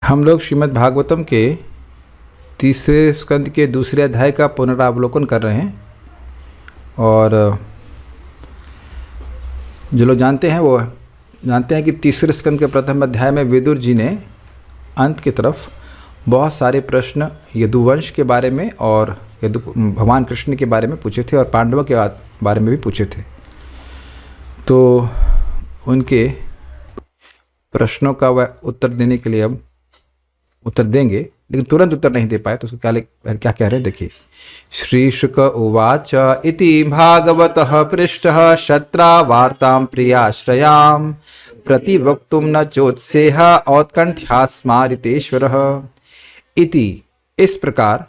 हम लोग श्रीमद् भागवतम के तीसरे स्कंद के दूसरे अध्याय का पुनरावलोकन कर रहे हैं। और जो लोग जानते हैं वो जानते हैं कि तीसरे स्कंद के प्रथम अध्याय में विदुर जी ने अंत की तरफ बहुत सारे प्रश्न यदुवंश के बारे में और भगवान कृष्ण के बारे में पूछे थे और पांडवों के बारे में भी पूछे थे। तो उनके प्रश्नों का वह उत्तर देने के लिए अब उत्तर देंगे, लेकिन तुरंत उत्तर नहीं दे पाए। तो उसको क्या कह रहे हैं देखिए। श्री शुक उवाच इति भागवतः पृष्ठः शत्रा वार्तां प्रियाश्रयां प्रतिवक्तुं न चोत्सेह औत्कंठ्यास्मारितेश्वरः। इति इस प्रकार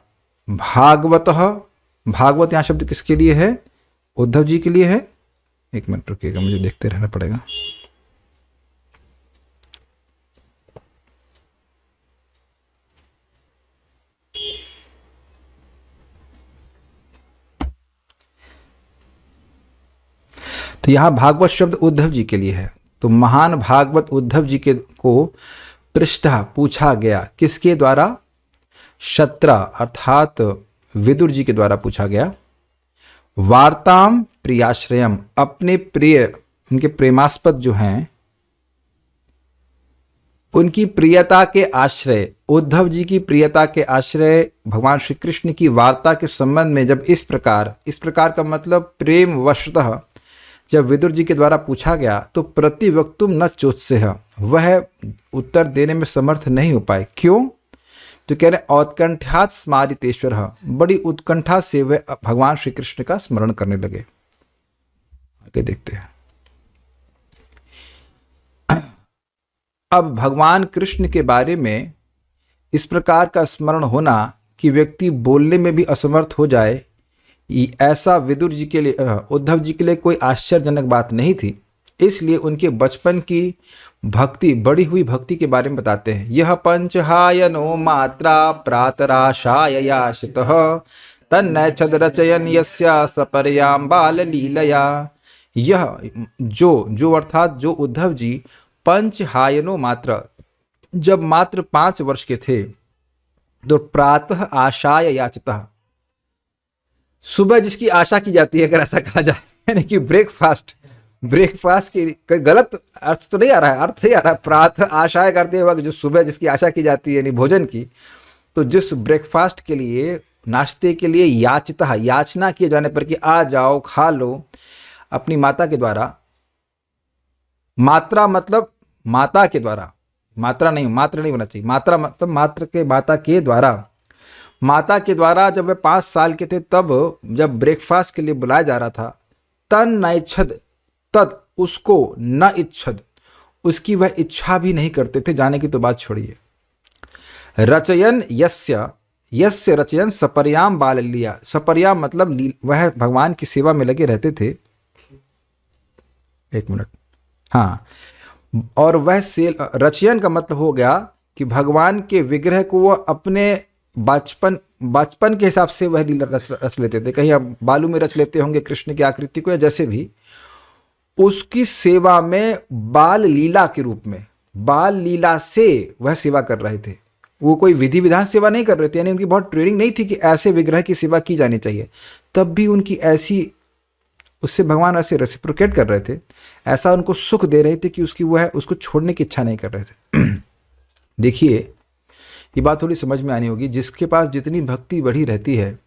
भागवतः, भागवत यहाँ शब्द किसके लिए है? उद्धव जी के लिए है। एक मिनट रुकिएगा, मुझे देखते रहना पड़ेगा। तो यहाँ भागवत शब्द उद्धव जी के लिए है। तो महान भागवत उद्धव जी के को पृष्ठः पूछा गया, किसके द्वारा? शत्रा अर्थात विदुर जी के द्वारा पूछा गया। वार्ताम प्रियाश्रयम, अपने प्रिय, उनके प्रेमास्पद जो हैं उनकी प्रियता के आश्रय, उद्धव जी की प्रियता के आश्रय भगवान श्री कृष्ण की वार्ता के संबंध में जब इस प्रकार का मतलब प्रेम वशतः जब विदुर जी के द्वारा पूछा गया तो प्रतिवक्तुम न चोत्सेह, वह उत्तर देने में समर्थ नहीं हो पाए। क्यों? तो कह रहे औत्कंठ्यात् स्मारितेश्वर, बड़ी उत्कंठा से वे भगवान श्री कृष्ण का स्मरण करने लगे। आगे देखते हैं। अब भगवान कृष्ण के बारे में इस प्रकार का स्मरण होना कि व्यक्ति बोलने में भी असमर्थ हो जाए, ऐसा विदुर जी के लिए, उद्धव जी के लिए कोई आश्चर्यजनक बात नहीं थी। इसलिए उनके बचपन की भक्ति, बढ़ी हुई भक्ति के बारे में बताते हैं। यह पंचहायनो मात्रा प्रातराशाययाशितः तन्नैच्छद रचयन यस्या सपर्यां बाल लीलया। यह जो अर्थात जो उद्धव जी पंचहायनो मात्र, जब मात्र 5 वर्ष के थे, तो प्रातः आशाय याचितः, सुबह जिसकी आशा की जाती है, अगर ऐसा कहा जाए, यानी कि ब्रेकफास्ट की कोई गलत अर्थ तो नहीं आ रहा है, अर्थ ही आ रहा है। प्रातः आशाएं करते वक्त जो सुबह जिसकी आशा की जाती है, यानी भोजन की, तो जिस ब्रेकफास्ट के लिए, नाश्ते के लिए याचिता, याचना किए जाने पर कि आ जाओ खा लो, अपनी माता के द्वारा, मात्रा मतलब माता के द्वारा, मात्रा नहीं, मात्र नहीं होना चाहिए, मात्रा मतलब माता के द्वारा जब वे 5 साल के थे, तब जब ब्रेकफास्ट के लिए बुलाया जा रहा था, तन नैच्छद, तद उसको, न इच्छद, उसकी वह इच्छा भी नहीं करते थे, जाने की तो बात छोड़िए। रचयन यस्य रचयन सपर्याम बाल लिया, सपर्याम मतलब वह भगवान की सेवा में लगे रहते थे। एक मिनट, हाँ। और वह रचयन का मतलब हो गया कि भगवान के विग्रह को वह अपने बचपन के हिसाब से वह लीला रच लेते थे। कहीं अब बालू में रच लेते होंगे कृष्ण की आकृति को, या जैसे भी, उसकी सेवा में बाल लीला के रूप में, बाल लीला से वह सेवा कर रहे थे। वो कोई विधि विधान सेवा नहीं कर रहे थे, यानी उनकी बहुत ट्रेनिंग नहीं थी कि ऐसे विग्रह की सेवा की जानी चाहिए। तब भी उनकी ऐसी, उससे भगवान ऐसे रेसिप्रोकेट कर रहे थे, ऐसा उनको सुख दे रहे थे कि उसको छोड़ने की इच्छा नहीं कर रहे थे। देखिए, ये बात थोड़ी समझ में आनी होगी। जिसके पास जितनी भक्ति बढ़ी रहती है,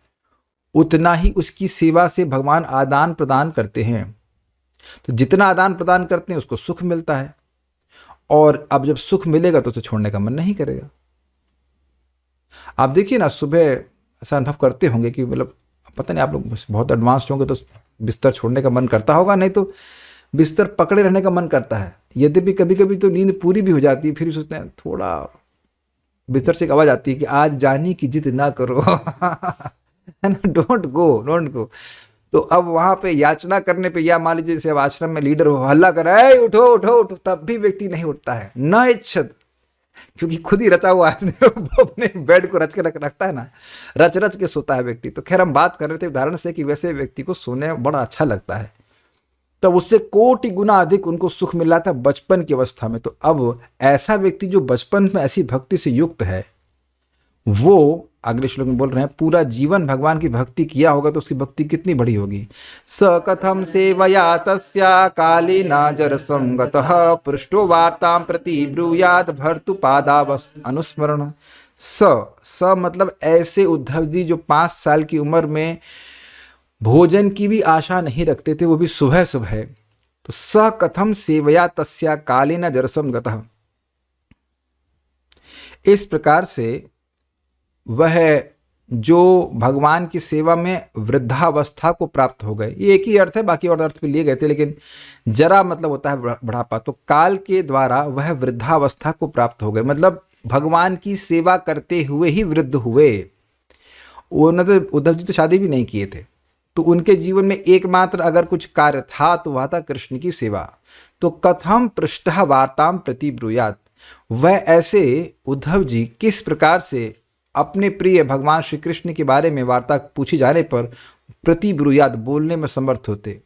उतना ही उसकी सेवा से भगवान आदान प्रदान करते हैं। तो जितना आदान प्रदान करते हैं उसको सुख मिलता है, और अब जब सुख मिलेगा तो उसे छोड़ने का मन नहीं करेगा। आप देखिए ना, सुबह ऐसा अनुभव करते होंगे कि मतलब, पता नहीं आप लोग बहुत एडवांस होंगे तो बिस्तर छोड़ने का मन करता होगा, नहीं तो बिस्तर पकड़े रहने का मन करता है। यद्यपि कभी कभी तो नींद पूरी भी हो जाती है, फिर सोचते हैं, थोड़ा बिस्तर से एक आवाज आती है कि आज जाने की जिद ना करो, है ना, डोंट गो। तो अब वहां पे याचना करने पे, या मान लीजिए जैसे अब आश्रम में लीडर हो, हल्ला कर रहा है, उठो, तब भी व्यक्ति नहीं उठता है, न इच्छद, क्योंकि खुद ही रचा हुआ है, अपने बेड को रच के रखता है ना, रच के सोता है व्यक्ति। तो खैर, हम बात कर रहे थे उदाहरण से कि वैसे व्यक्ति को सोने बड़ा अच्छा लगता है। तब उससे कोटि गुना अधिक उनको सुख मिल रहा था बचपन की अवस्था में। तो अब ऐसा व्यक्ति जो बचपन में ऐसी भक्ति से युक्त है, वो अगले श्लोक में बोल रहे हैं पूरा जीवन भगवान की भक्ति किया होगा तो उसकी भक्ति कितनी बड़ी होगी। स कथम सेवया तस्या कालेना जरसंगतः पृष्ठो वार्तां प्रति ब्रूयाद भर्तु पादावस अनुस्मरण। स मतलब ऐसे उद्धव जी जो 5 साल की उम्र में भोजन की भी आशा नहीं रखते थे, वो भी सुबह सुबह। तो स कथम सेवया तस्या कालेन जरसम गतः, इस प्रकार से वह जो भगवान की सेवा में वृद्धावस्था को प्राप्त हो गए। ये एक ही अर्थ है, बाकी और अर्थ भी लिए गए थे, लेकिन जरा मतलब होता है बढ़ापा। तो काल के द्वारा वह वृद्धावस्था को प्राप्त हो गए, मतलब भगवान की सेवा करते हुए ही वृद्ध हुए। उन्होंने तो उद्धव जी तो शादी भी नहीं किए थे, तो उनके जीवन में एकमात्र अगर कुछ कार्य था तो वह था कृष्ण की सेवा। तो कथम पृष्ठः वार्तां प्रति ब्रूयात, वह ऐसे उद्धव जी किस प्रकार से अपने प्रिय भगवान श्री कृष्ण के बारे में वार्ता पूछी जाने पर प्रति ब्रूयात बोलने में समर्थ होते।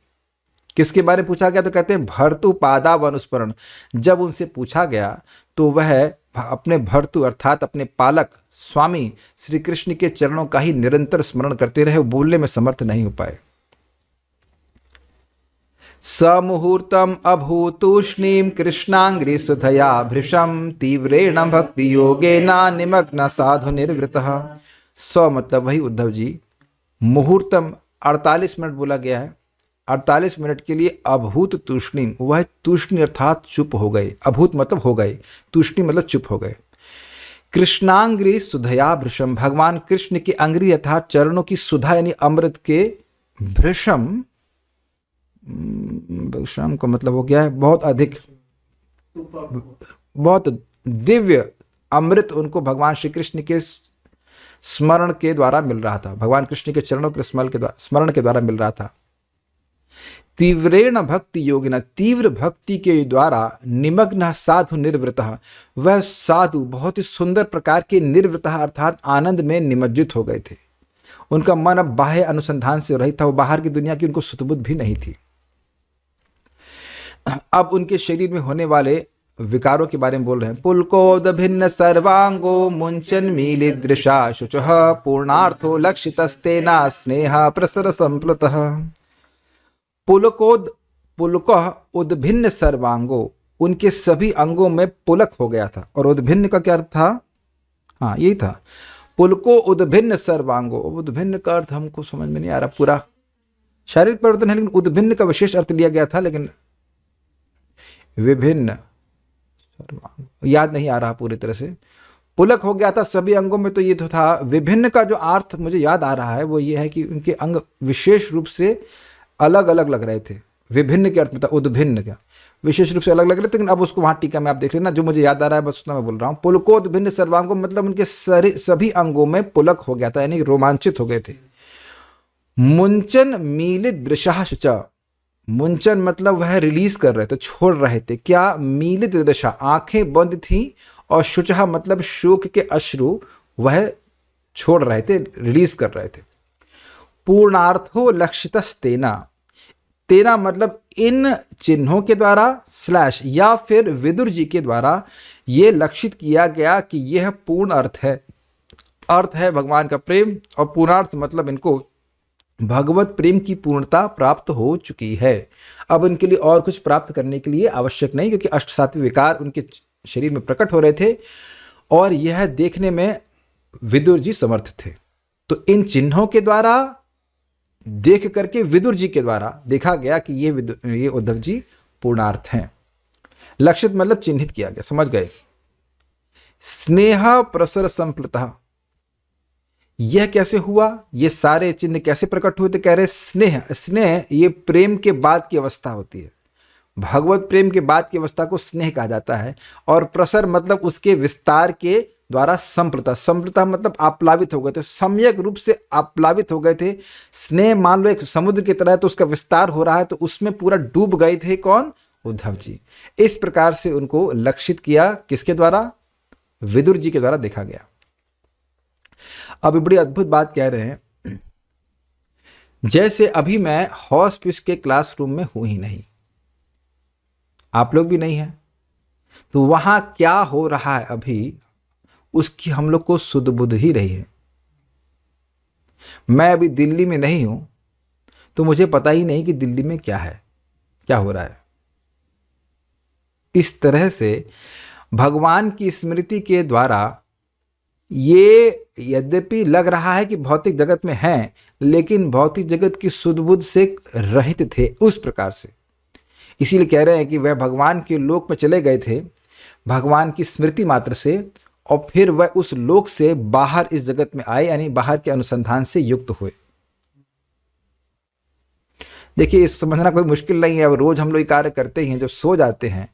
किसके बारे में पूछा गया तो कहते हैं भर्तु पादाव अनुस्मरण। जब उनसे पूछा गया तो वह अपने भर्तु अर्थात अपने पालक स्वामी श्री कृष्ण के चरणों का ही निरंतर स्मरण करते रहे, बोलने में समर्थ नहीं हो पाए। समुहूर्तम अभूतूष्णीम कृष्णांग्री सुधया भृशम तीव्रेण भक्ति योगेना निमग्न साधु निर्वृतः। स मतलब वही उद्धव जी। मुहूर्तम 48 मिनट बोला गया है, 48 मिनट के लिए अभूत तूष्णीम, वह तूष्णी अर्थात चुप हो गए। अभूत मतलब हो गए, तूष्णी मतलब चुप हो गए। कृष्णांग्री सुधया भृशम, भगवान कृष्ण की अंग्री अर्थात चरणों की सुधा यानी अमृत के भृशम, भृशम का मतलब हो गया है बहुत अधिक, बहुत दिव्य अमृत उनको भगवान श्री कृष्ण के स्मरण के द्वारा मिल रहा था, भगवान कृष्ण के चरणों के स्मरण के द्वारा मिल रहा था। तीव्रेण भक्ति योगिना, तीव्र भक्ति के द्वारा निमग्न साधु निर्वृतः, वह साधु बहुत ही सुंदर प्रकार के निर्वृतः अर्थात आनंद में निमज्जित हो गए थे। उनका मन अब बाह्य अनुसंधान से रहित था, वो बाहर की दुनिया की उनको सुतबुद्ध भी नहीं थी। अब उनके शरीर में होने वाले विकारों के बारे में बोल रहे हैं। पुलकोद भिन्न सर्वांगो मुंचन मीलिदृशा शुचः पूर्णार्थो लक्षितस्तेना स्नेह प्रसर संप्लुतः। पुलकः उद्भिन्न सर्वांगो, उनके सभी अंगों में पुलक हो गया था। और उद्भिन्न का क्या अर्थ था? हाँ यही था, पुलको उद्भिन्न सर्वांगो। उद्भिन्न का अर्थ हमको समझ में नहीं आ रहा, पूरा शारीरिक परिवर्तन है, लेकिन उद्भिन्न का विशेष अर्थ लिया गया था, लेकिन विभिन्न याद नहीं आ रहा पूरी तरह से। पुलक हो गया था सभी अंगों में, तो ये तो था। विभिन्न का जो अर्थ मुझे याद आ रहा है वो ये है कि उनके अंग विशेष रूप से अलग अलग लग रहे थे। विभिन्न के अर्थ में था, उद्भिन्न क्या विशेष रूप से अलग लग रहे थे, लेकिन अब उसको वहाँ टीका में आप देख लेना। जो मुझे याद आ रहा है बस उतना मैं बोल रहा हूँ। पुलकोद्भिन्न सर्वांगों मतलब उनके सभी अंगों में पुलक हो गया था, यानी रोमांचित हो गए थे। मुंचन मीलित दृशा शुचा, मुंचन मतलब वह रिलीज कर रहे थे, छोड़ रहे थे। क्या? मीलित दृशा, आंखें बंद थी, और शुचहा मतलब शोक के अश्रु वह छोड़ रहे थे, रिलीज कर रहे थे। पूर्णार्थो लक्षितस्तेना, तेना मतलब इन चिन्हों के द्वारा स्लैश या फिर विदुर जी के द्वारा ये लक्षित किया गया कि यह पूर्ण अर्थ है। अर्थ है भगवान का प्रेम, और पूर्णार्थ मतलब इनको भगवत प्रेम की पूर्णता प्राप्त हो चुकी है। अब इनके लिए और कुछ प्राप्त करने के लिए आवश्यक नहीं, क्योंकि अष्ट सात्विक विकार उनके शरीर में प्रकट हो रहे थे और यह देखने में विदुर जी समर्थ थे। तो इन चिन्हों के द्वारा देख करके विदुर जी के द्वारा देखा गया कि ये उद्धव जी पूर्णार्थ हैं। लक्षित मतलब चिन्हित किया गया, समझ गए। स्नेह प्रसर संप्लुतः, यह कैसे हुआ? ये सारे चिन्ह कैसे प्रकट हुए? तो कह रहे स्नेह, स्नेह ये प्रेम के बाद की अवस्था होती है। भगवत प्रेम के बाद की अवस्था को स्नेह कहा जाता है। और प्रसर मतलब उसके विस्तार के द्वारा संप्लुता, संप्लुता मतलब आप्लावित हो गए थे, सम्यक रूप से आप्लावित हो गए थे। स्नेह मान लो एक समुद्र की तरह है, तो उसका विस्तार हो रहा है, तो उसमें पूरा डूब गए थे। कौन? उद्धव जी। इस प्रकार से उनको लक्षित किया, किसके द्वारा? विदुर जी के द्वारा देखा गया। अब बड़ी अद्भुत बात कह रहे हैं, जैसे अभी मैं हॉस्पिस के क्लासरूम में हूं ही नहीं, आप लोग भी नहीं हैं, तो वहां क्या हो रहा है अभी उसकी हम लोग को सुध बुध ही रही है। मैं अभी दिल्ली में नहीं हूं तो मुझे पता ही नहीं कि दिल्ली में क्या है, क्या हो रहा है। इस तरह से भगवान की स्मृति के द्वारा ये यद्यपि लग रहा है कि भौतिक जगत में हैं, लेकिन भौतिक जगत की सुध बुध से रहित थे उस प्रकार से। इसीलिए कह रहे हैं कि वह भगवान के लोक में चले गए थे भगवान की स्मृति मात्र से, और फिर वह उस लोक से बाहर इस जगत में आए, यानी बाहर के अनुसंधान से युक्त हुए। देखिए, इस समझना कोई मुश्किल नहीं है। अब रोज हम लोग ये कार्य करते ही हैं। जब सो जाते हैं,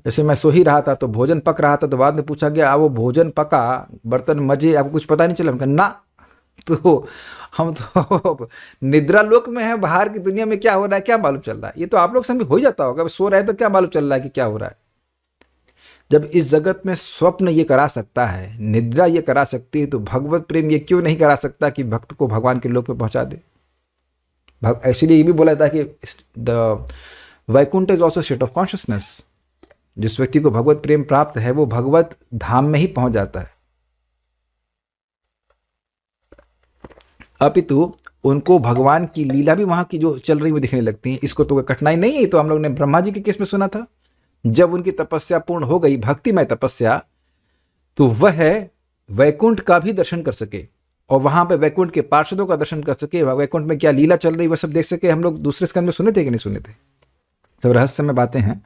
जैसे मैं सो ही रहा था तो भोजन पक रहा था, तो बाद में पूछा गया वो भोजन पका, बर्तन मजे, आपको कुछ पता नहीं चला? हम कहा ना, तो हम तो निद्रा लोक में है, बाहर की दुनिया में क्या हो रहा है क्या मालूम चल रहा है। ये तो आप लोग संग हो जाता होगा, सो रहे हैं तो क्या मालूम चल रहा है कि क्या हो रहा है। जब इस जगत में स्वप्न ये करा सकता है, निद्रा ये करा सकती है, तो भगवत प्रेम ये क्यों नहीं करा सकता कि भक्त को भगवान के लोक में पहुंचा दे। एक्चुअली ये भी बोला था कि the Vaikuntha is also state of consciousness. जिस व्यक्ति को भगवत प्रेम प्राप्त है वो भगवत धाम में ही पहुंच जाता है, अपितु उनको भगवान की लीला भी वहां की जो चल रही वो दिखने लगती है। इसको तो कठिनाई नहीं है। तो हम लोग ने ब्रह्मा जी के केस में सुना था, जब उनकी तपस्या पूर्ण हो गई, भक्तिमय तपस्या, तो वह वैकुंठ का भी दर्शन कर सके और वहां पे वैकुंठ के पार्षदों का दर्शन कर सके, वैकुंठ में क्या लीला चल रही वह सब देख सके। हम लोग दूसरे स्कंद में सुने थे कि नहीं सुने थे? सब रहस्यमय बातें हैं।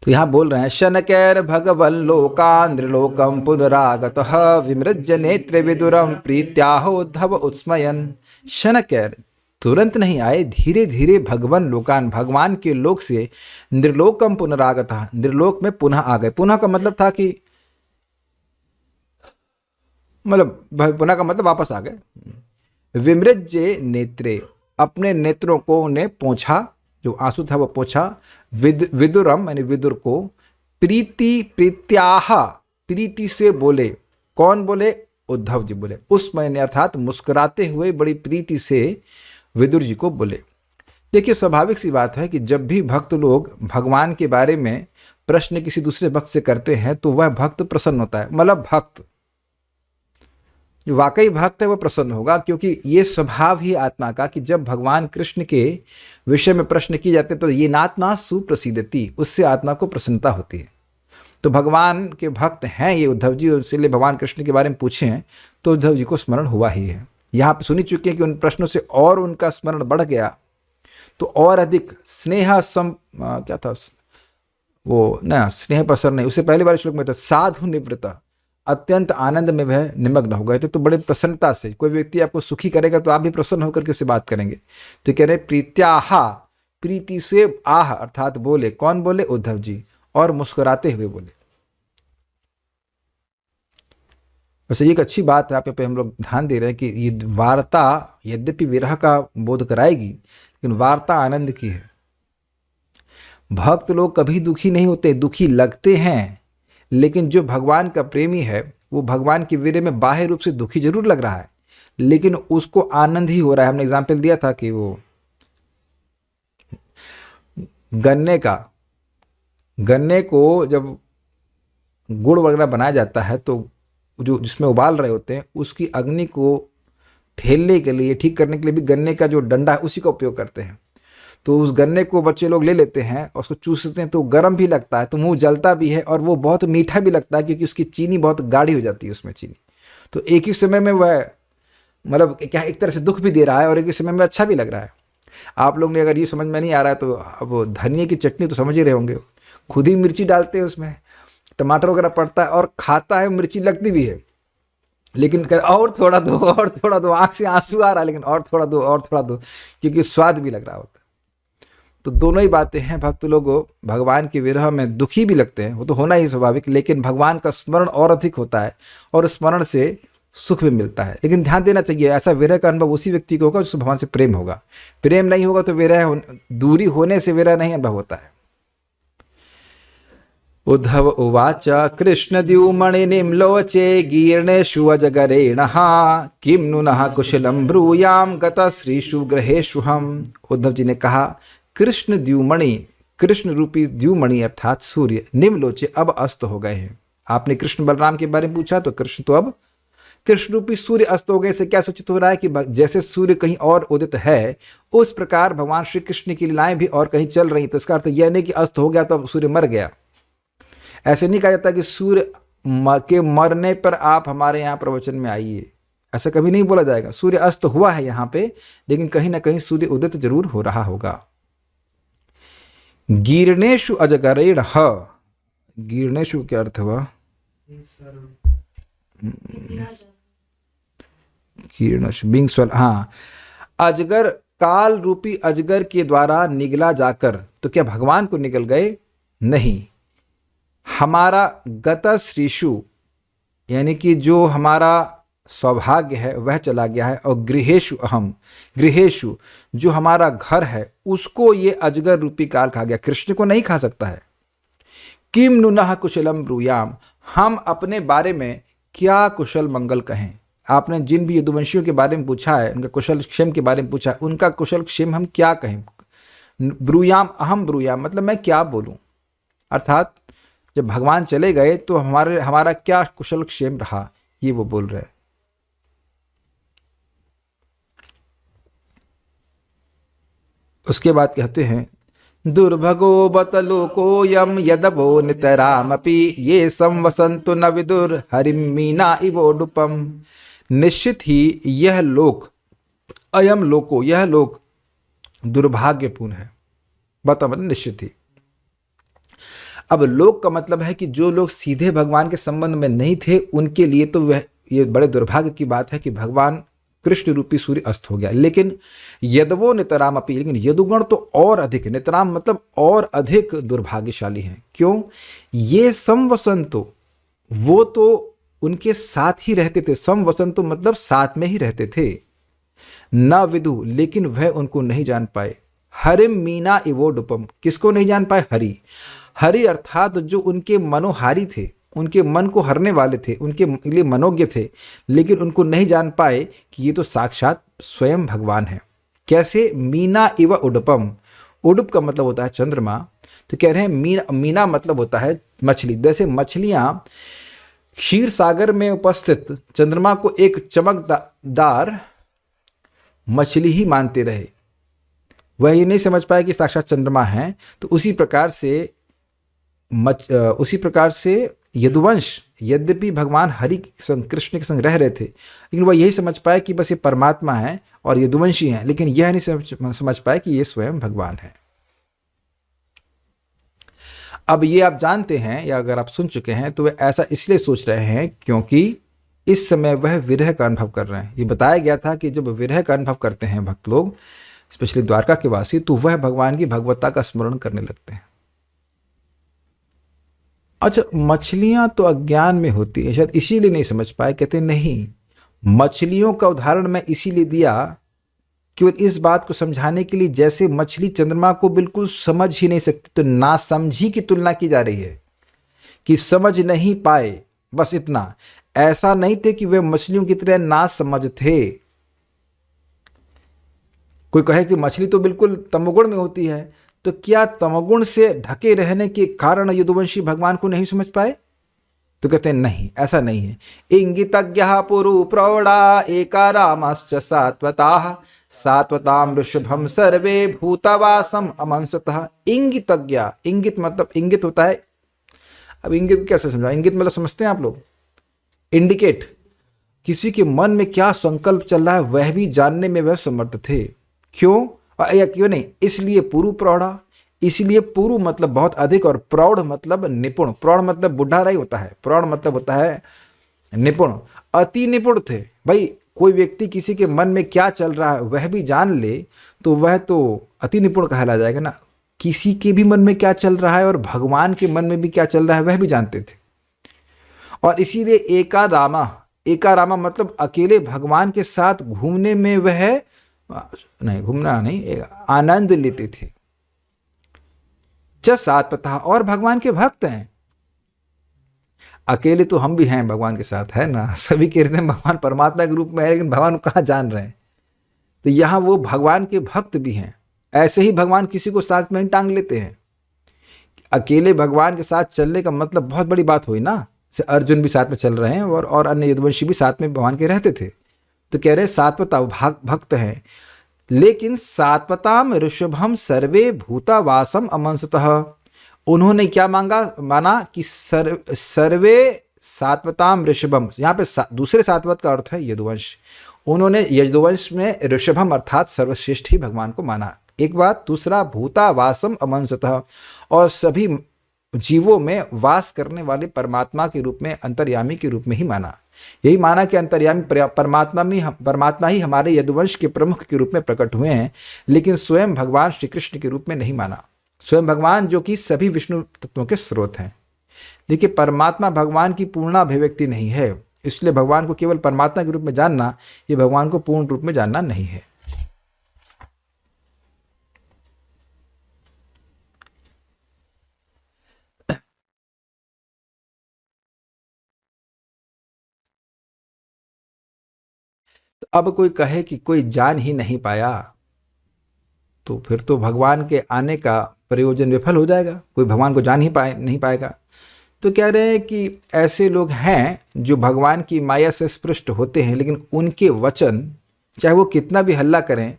तो यहां बोल रहे हैं, शनकैर भगवन् लोकान्द्रलोकम पुनरागतः विमृज्य नेत्र विदुरम प्रीत्याहोद्धव उत्स्मयन। शनकैर तुरंत नहीं आए, धीरे धीरे भगवान लोकान, भगवान के लोक से नृलोकम पुनरागतः, नृलोक में पुनः आ गए। पुनः का मतलब था कि पुनः का मतलब वापस आ गए। विमृज्य नेत्रे, अपने नेत्रों को उन्हें पोंछा, जो आंसू था वो पोंछा। विदुरम यानी विदुर को, प्रीत्याह, प्रीति से बोले। कौन बोले? उद्धव जी बोले। उस महीने अर्थात मुस्कुराते हुए बड़ी प्रीति से विदुर जी को बोले। देखिए, स्वाभाविक सी बात है कि जब भी भक्त लोग भगवान के बारे में प्रश्न किसी दूसरे भक्त से करते हैं तो वह भक्त प्रसन्न होता है। मतलब भक्त जो वाकई भक्त है वह प्रसन्न होगा, क्योंकि ये स्वभाव ही आत्मा का कि जब भगवान कृष्ण के विषय में प्रश्न किए जाते तो ये नात्मा सुप्रसिद्धति, उससे आत्मा को प्रसन्नता होती है। तो भगवान के भक्त हैं ये उद्धव जी, इसलिए भगवान कृष्ण के बारे में पूछे हैं तो उद्धव जी को स्मरण हुआ ही है। यहाँ पे सुनी चुके हैं कि उन प्रश्नों से और उनका स्मरण बढ़ गया, तो और अधिक स्नेह क्या था वो, ना स्नेह पसर नहीं, उससे पहले वाले श्लोक में था साधु निवृत्त, अत्यंत आनंद में वह निमग्न हो गए थे। तो बड़े प्रसन्नता से, कोई व्यक्ति आपको सुखी करेगा तो आप भी प्रसन्न होकर के उससे बात करेंगे। तो कह रहे प्रीत्याहा, प्रीति से आह अर्थात बोले। कौन बोले? उद्धव जी, और मुस्कुराते हुए बोले। वैसे ये एक अच्छी बात है, आप पे हम लोग ध्यान दे रहे हैं कि ये वार्ता यद्यपि विरह का बोध कराएगी, लेकिन वार्ता आनंद की है। भक्त लोग कभी दुखी नहीं होते, दुखी लगते हैं, लेकिन जो भगवान का प्रेमी है वो भगवान के विरह में बाह्य रूप से दुखी जरूर लग रहा है, लेकिन उसको आनंद ही हो रहा है। हमने एग्जाम्पल दिया था कि वो गन्ने को जब गुड़ वगैरह बनाया जाता है तो जो जिसमें उबाल रहे होते हैं उसकी अग्नि को ठेलने के लिए, ठीक करने के लिए भी गन्ने का जो डंडा है उसी का उपयोग करते हैं। तो उस गन्ने को बच्चे लोग ले लेते हैं और उसको चूसते हैं तो गर्म भी लगता है, तो मुंह जलता भी है, और वो बहुत मीठा भी लगता है क्योंकि उसकी चीनी बहुत गाढ़ी हो जाती है उसमें चीनी। तो एक ही समय में वह क्या एक तरह से दुख भी दे रहा है और एक ही समय में अच्छा भी लग रहा है। आप लोग ने अगर ये समझ में नहीं आ रहा है तो अब धनिया की चटनी तो समझ ही रहे होंगे, खुद ही मिर्ची डालते हैं उसमें, टमाटर वगैरह पड़ता है और खाता है, मिर्ची लगती भी है, लेकिन और थोड़ा दो, और थोड़ा दो, आंख से आंसू आ रहा है लेकिन और थोड़ा दो, और थोड़ा दो, क्योंकि स्वाद भी लग रहा होता है। तो दोनों ही बातें हैं। भक्त लोग भगवान के विरह में दुखी भी लगते हैं, वो तो होना ही स्वाभाविक, लेकिन भगवान का स्मरण और अधिक होता है और स्मरण से सुख भी मिलता है। लेकिन ध्यान देना चाहिए, ऐसा विरह का अनुभव उसी व्यक्ति को होगा जिसको भगवान से प्रेम होगा। प्रेम नहीं होगा तो विरह, दूरी होने से विरह नहीं अनुभव होता है। उद्धव उवाच कृष्णद्युमणिनिम्लोचे गीर्णेषु अजगरेणः किं नुनः कुशलं ब्रूयाम गतश्रीषु ग्रहेष्वहम्। उद्धव जी ने कहा, कृष्ण द्युमणि, कृष्ण रूपी द्युमणि अर्थात सूर्य निम्लोचे अब अस्त हो गए हैं। आपने कृष्ण बलराम के बारे में पूछा तो कृष्ण तो अब कृष्ण रूपी सूर्य अस्त हो गए से क्या सूचित हो रहा है कि जैसे सूर्य कहीं और उदित है उस प्रकार भगवान श्री कृष्ण की लीलाएं भी और कहीं चल रही। तो इसका अर्थ यह नहीं कि अस्त हो गया तो अब सूर्य मर गया। ऐसे नहीं कहा जाता कि सूर्य के मरने पर आप हमारे यहाँ प्रवचन में आइए, ऐसा कभी नहीं बोला जाएगा। सूर्य अस्त हुआ है यहाँ पे, लेकिन कहीं ना कहीं सूर्य उदित जरूर हो रहा होगा। गीर्णेशु अजगरेण, गीर्णेशु क्या अर्थ हुआ? गीर्णेशु बिंग स्वर, हाँ, अजगर, काल रूपी अजगर के द्वारा निगला जाकर। तो क्या भगवान को निगल गए? नहीं, हमारा गतश्रीषु यानी कि जो हमारा सौभाग्य है वह चला गया है, और गृहेशु अहम, गृहेशु जो हमारा घर है उसको ये अजगर रूपी काल खा गया। कृष्ण को नहीं खा सकता है। किम नुनः कुशलम ब्रूयाम, हम अपने बारे में क्या कुशल मंगल कहें। आपने जिन भी यदुवंशियों के बारे में पूछा है, उनका कुशल क्षेम के बारे में पूछा है, उनका कुशल क्षेम हम क्या कहें। ब्रूयाम, अहम ब्रूयाम मतलब मैं क्या बोलूं, अर्थात जब भगवान चले गए तो हमारा क्या कुशल क्षेम रहा, ये वो बोल रहे हैं। उसके बाद कहते हैं, दुर्भगो बत लोकोयम यदवो नितरामपि ये संवसंतु न विदुर हरिम मीना इवोडुपम। निश्चित ही यह लोक, अयम लोको, यह लोक दुर्भाग्यपूर्ण है। बता मतलब निश्चित ही। अब लोक का मतलब है कि जो लोग सीधे भगवान के संबंध में नहीं थे उनके लिए तो वह ये बड़े दुर्भाग्य की बात है कि भगवान कृष्ण रूपी सूर्य अस्त हो गया। लेकिन यदवो नितराम अपी, लेकिन यदुगण तो और अधिक, नितराम मतलब और अधिक दुर्भाग्यशाली हैं। क्यों? ये समवसंतो, वो तो उनके साथ ही रहते थे। समवसंतो मतलब साथ में ही रहते थे। न विदु, लेकिन वह उनको नहीं जान पाए। हरिम मीना इवोडुपम, किसको नहीं जान पाए? हरि। हरि अर्थात जो उनके मनोहारी थे, उनके मन को हरने वाले थे, उनके लिए मनोज्ञ थे, लेकिन उनको नहीं जान पाए कि ये तो साक्षात स्वयं भगवान है। कैसे? मीना इव उडुपम, उडुप का मतलब होता है चंद्रमा। तो कह रहे हैं मीना मतलब होता है मछली। जैसे मछलियां क्षीर सागर में उपस्थित चंद्रमा को एक चमकदार मछली ही मानते रहे, वह ये नहीं समझ पाए कि साक्षात चंद्रमा है। तो उसी प्रकार से यदुवंश, यद्यपि भगवान हरि के संग, कृष्ण के संग रह रहे थे, लेकिन वह यही समझ पाए कि बस ये परमात्मा है और यदुवंशी हैं, लेकिन यह नहीं समझ पाए कि ये स्वयं भगवान है। अब ये आप जानते हैं, या अगर आप सुन चुके हैं, तो वे ऐसा इसलिए सोच रहे हैं क्योंकि इस समय वह विरह का अनुभव कर रहे हैं। ये बताया गया था कि जब विरह का अनुभव करते हैं भक्त लोग, स्पेशली द्वारका के वासी, तो वह भगवान की भगवत्ता का स्मरण करने लगते हैं। अच्छा, मछलियां तो अज्ञान में होती है, शायद इसीलिए नहीं समझ पाए। कहते नहीं, मछलियों का उदाहरण मैं इसीलिए दिया केवल इस बात को समझाने के लिए, जैसे मछली चंद्रमा को बिल्कुल समझ ही नहीं सकती, तो नासमझी की तुलना की जा रही है कि समझ नहीं पाए, बस इतना। ऐसा नहीं थे कि वे मछलियों की तरह नासमझ थे। कोई कहे कि मछली तो बिल्कुल तमोगुण में होती है, तो क्या तमोगुण से ढके रहने के कारण यदुवंशी भगवान को नहीं समझ पाए? तो कहते हैं नहीं, ऐसा नहीं है। इंगितज्ञः पुरु प्रौढ़ा एका रामश्च सात्वताः सात्वतां ऋषभम सर्वे भूतवासम अमंसतः। इंगितज्ञ, इंगित मतलब, इंगित होता है, अब इंगित कैसे समझा? इंगित मतलब समझते हैं आप लोग? इंडिकेट, किसी के मन में क्या संकल्प चल रहा है वह भी जानने में वह समर्थ थे। क्यों? या क्यों नहीं? इसलिए पुरु प्रौढ़ा, इसलिए पुरु मतलब बहुत अधिक, और प्रौढ़ मतलब निपुण। प्रौढ़ मतलब बुढ़ा नहीं होता है, प्रौढ़ मतलब होता है निपुण, अति निपुण थे। भाई कोई व्यक्ति किसी के मन में क्या चल रहा है वह भी जान ले तो वह तो अति निपुण कहला जाएगा ना। किसी के भी मन में क्या चल रहा है और भगवान के मन में भी क्या चल रहा है वह भी जानते थे। और इसीलिए एका रामा मतलब अकेले भगवान के साथ घूमने में वह नहीं, घूमना नहीं, आनंद लेते थे। च सात्वतः, और भगवान के भक्त हैं, अकेले तो हम भी हैं भगवान के साथ, है ना। सभी कह रहे हैं भगवान परमात्मा के रूप में है, लेकिन भगवान को कहाँ जान रहे हैं। तो यहाँ वो भगवान के भक्त भी हैं। ऐसे ही भगवान किसी को साथ में टांग लेते हैं। अकेले भगवान के साथ चलने का मतलब बहुत बड़ी बात हुई ना। जैसे अर्जुन भी साथ में चल रहे हैं और अन्य यदुवंशी भी साथ में भगवान के रहते थे। तो कह रहे सात्वता भक्त हैं, लेकिन सात्वताम ऋषभम सर्वे भूतावासम अमंसतः। उन्होंने क्या माना कि सर्वे सात्वताम ऋषभम, यहाँ पे दूसरे सात्वत का अर्थ है यदुवंश। उन्होंने यदुवंश में ऋषभम अर्थात सर्वश्रेष्ठ ही भगवान को माना, एक बात। दूसरा भूतावासम अमंसतः, और सभी जीवों में वास करने वाले परमात्मा के रूप में, अंतर्यामी के रूप में ही माना। यही माना कि अंतर्यामी परमात्मा ही हमारे यदुवंश के प्रमुख के रूप में प्रकट हुए हैं, लेकिन स्वयं भगवान श्री कृष्ण के रूप में नहीं माना। स्वयं भगवान जो कि सभी विष्णु तत्वों के स्रोत हैं। देखिए, परमात्मा भगवान की पूर्ण अभिव्यक्ति नहीं है, इसलिए भगवान को केवल परमात्मा के रूप में जानना, ये भगवान को पूर्ण रूप में जानना नहीं है। तो अब कोई कहे कि कोई जान ही नहीं पाया, तो फिर तो भगवान के आने का प्रयोजन विफल हो जाएगा। कोई भगवान को जान ही नहीं पाएगा। तो कह रहे हैं कि ऐसे लोग हैं जो भगवान की माया से स्पृष्ट होते हैं, लेकिन उनके वचन चाहे वो कितना भी हल्ला करें,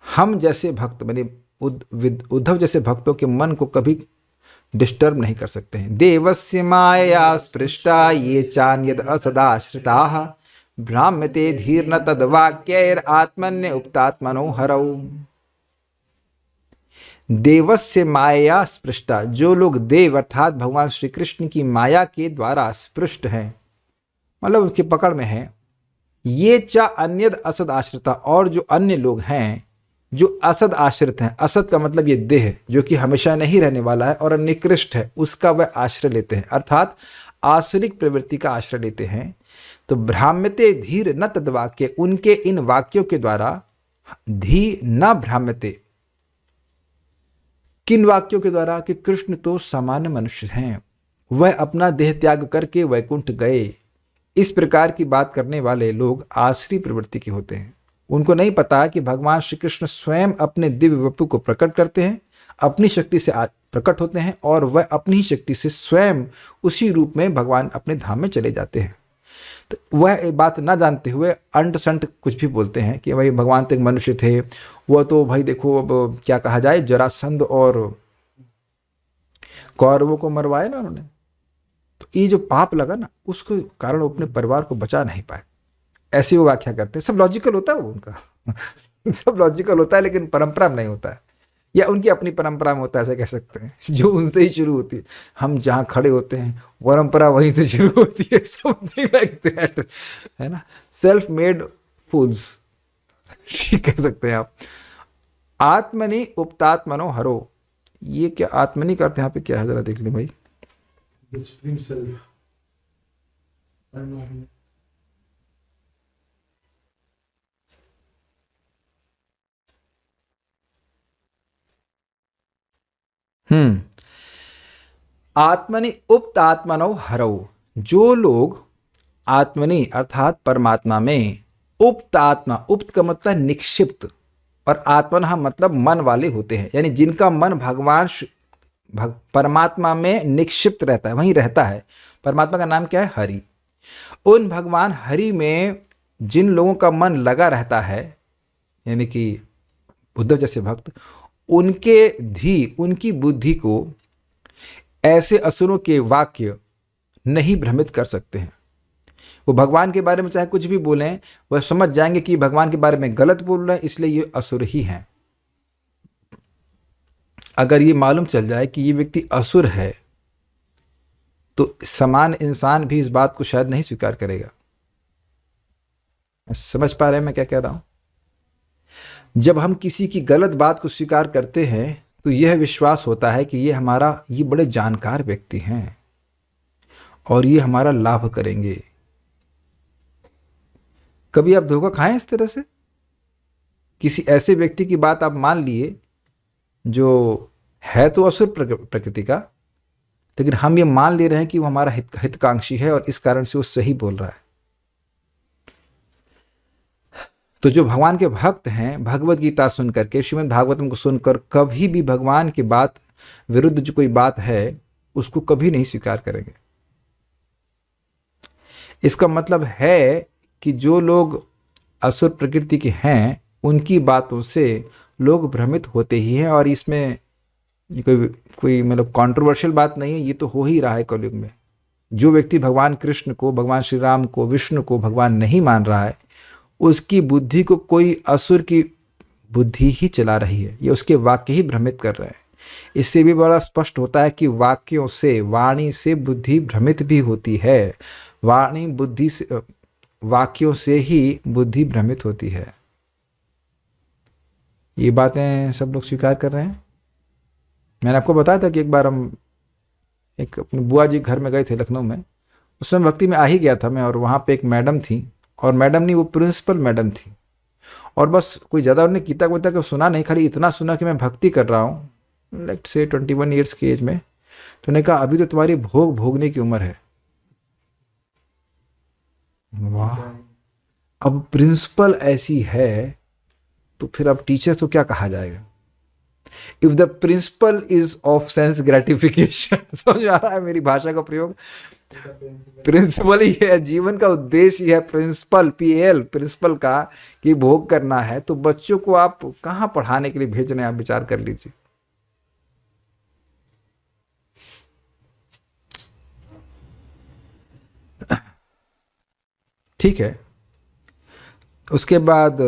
हम जैसे भक्त माने उद्धव जैसे भक्तों के मन को कभी डिस्टर्ब नहीं कर सकते हैं। देवस्य माया स्पृष्टा ये चान्यद असदाश्रिताः भ्राम्यते धीर न तद्वाक्यैर आत्मन्य उपतात्मनो हरौ। देवस्य माया स्पृष्टा, जो लोग देव अर्थात भगवान श्री कृष्ण की माया के द्वारा स्पृष्ट हैं, मतलब उसकी पकड़ में है। ये चा अन्यद असद आश्रिता, और जो अन्य लोग हैं जो असद आश्रित हैं। असद का मतलब ये देह जो कि हमेशा नहीं रहने वाला है और निकृष्ट है, उसका वह आश्रय लेते हैं, अर्थात आसुरिक प्रवृत्ति का आश्रय लेते हैं। तो भ्राम्यते धीर न तद्वाक्य, उनके इन वाक्यों के द्वारा धी न भ्राम्यते। किन वाक्यों के द्वारा? कि कृष्ण तो सामान्य मनुष्य हैं, वह अपना देह त्याग करके वैकुंठ गए। इस प्रकार की बात करने वाले लोग आसुरी प्रवृत्ति के होते हैं। उनको नहीं पता कि भगवान श्री कृष्ण स्वयं अपने दिव्य वपु को प्रकट करते हैं, अपनी शक्ति से प्रकट होते हैं, और वह अपनी ही शक्ति से स्वयं उसी रूप में भगवान अपने धाम में चले जाते हैं। तो वह बात ना जानते हुए अंट संट कुछ भी बोलते हैं कि भाई भगवान तो एक मनुष्य थे, वह तो भाई देखो अब क्या कहा जाए, जरासंध और कौरवों को मरवाए ना उन्होंने, तो ये जो पाप लगा ना, उसके कारण वो अपने परिवार को बचा नहीं पाए। ऐसी वो व्याख्या करते हैं। सब लॉजिकल होता है वो उनका सब लॉजिकल होता है, लेकिन परंपरा में नहीं होता है, या उनकी अपनी परंपरा में होता है, ऐसा कह सकते हैं, जो उनसे ही शुरू होती है। हम जहाँ खड़े होते हैं परंपरा वहीं से शुरू होती है, समथिंग लाइक दैट, है ना। सेल्फ मेड फूल्स ठीक कह सकते हैं आप। आत्मनि उपतात्मनो हरो, ये क्या आत्मनि का अर्थ यहाँ पे क्या है, जरा देख ले भाई। आत्मनि उक्त आत्मनो हरौ, जो लोग आत्मनि अर्थात परमात्मा में, उक्त आत्मा, उक्त का मतलब निक्षिप्त, और आत्मन मतलब मन वाले होते हैं, यानी जिनका मन भगवान परमात्मा में निक्षिप्त रहता है, वहीं रहता है। परमात्मा का नाम क्या है? हरि। उन भगवान हरि में जिन लोगों का मन लगा रहता है, यानी कि उद्धव जैसे भक्त, उनकी बुद्धि को ऐसे असुरों के वाक्य नहीं भ्रमित कर सकते हैं। वो भगवान के बारे में चाहे कुछ भी बोलें, वह समझ जाएंगे कि भगवान के बारे में गलत बोल रहे हैं, इसलिए ये असुर ही हैं। अगर ये मालूम चल जाए कि ये व्यक्ति असुर है, तो समान इंसान भी इस बात को शायद नहीं स्वीकार करेगा। समझ पा रहे हैं मैं क्या कह रहा हूं? जब हम किसी की गलत बात को स्वीकार करते हैं, तो यह विश्वास होता है कि ये बड़े जानकार व्यक्ति हैं और ये हमारा लाभ करेंगे। कभी आप धोखा खाएं इस तरह से? किसी ऐसे व्यक्ति की बात आप मान लिए जो है तो असुर प्रकृति का, लेकिन हम ये मान ले रहे हैं कि वो हमारा हितकांक्षी है और इस कारण से वो सही बोल रहा है। तो जो भगवान के भक्त हैं, भगवत गीता सुन करके, श्रीमद् भागवतम को सुनकर कभी भी भगवान की बात विरुद्ध जो कोई बात है उसको कभी नहीं स्वीकार करेंगे। इसका मतलब है कि जो लोग असुर प्रकृति के हैं उनकी बातों से लोग भ्रमित होते ही हैं, और इसमें कोई मतलब कंट्रोवर्शियल बात नहीं है, ये तो हो ही रहा है कलयुग में। जो व्यक्ति भगवान कृष्ण को, भगवान श्री राम को, विष्णु को भगवान नहीं मान रहा है, उसकी बुद्धि को कोई असुर की बुद्धि ही चला रही है, ये उसके वाक्य ही भ्रमित कर रहे हैं। इससे भी बड़ा स्पष्ट होता है कि वाक्यों से, वाणी से बुद्धि भ्रमित भी होती है। वाणी बुद्धि से, वाक्यों से ही बुद्धि भ्रमित होती है। ये बातें सब लोग स्वीकार कर रहे हैं। मैंने आपको बताया था कि एक बार हम एक अपने बुआ जी घर में गए थे लखनऊ में। उस समय भक्ति में आ ही गया था मैं, और वहाँ पे एक मैडम थी, और मैडम नहीं, वो प्रिंसिपल मैडम थी। और बस कोई ज़्यादा उन्होंने गीता वीता को सुना नहीं, खाली इतना सुना कि मैं भक्ति कर रहा हूँ, लाइक से 21 ईयर्स की एज में। तो उन्होंने कहा अभी तो तुम्हारी भोग भोगने की उम्र है। वाह, अब प्रिंसिपल ऐसी है तो फिर अब टीचर तो क्या कहा जाएगा। If the principle is of sense gratification, समझ आ रहा है मेरी भाषा का प्रयोग। प्रिंसिपल ही है, जीवन का उद्देश्य ही है प्रिंसिपल, PAL प्रिंसिपल का, कि भोग करना है, तो बच्चों को आप कहाँ पढ़ाने के लिए भेज रहे हैं, आप विचार कर लीजिए। ठीक है, उसके बाद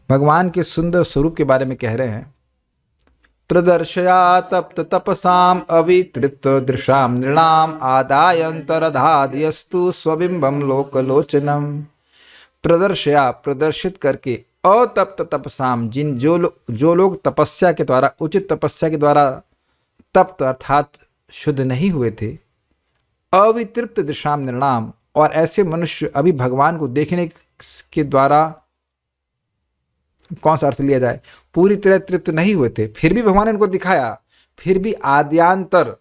भगवान के सुंदर स्वरूप के बारे में कह रहे हैं। प्रदर्शया तप्त तपसाम अवितृप्त दृशाम नृणाम आदायंतरधादयस्तु स्वबिंबम लोकलोचनम। प्रदर्शया, प्रदर्शित करके, अतप्त तपसाम, जो लोग तपस्या के द्वारा, उचित तपस्या के द्वारा तप्त अर्थात शुद्ध नहीं हुए थे, अवितृप्त दृशाम नृणाम, और ऐसे मनुष्य अभी भगवान को देखने के द्वारा कौन सा अर्थ लिया जाए, पूरी तरह तृप्त नहीं हुए थे, फिर भी भगवान ने उनको दिखाया। फिर भी आद्यांतर,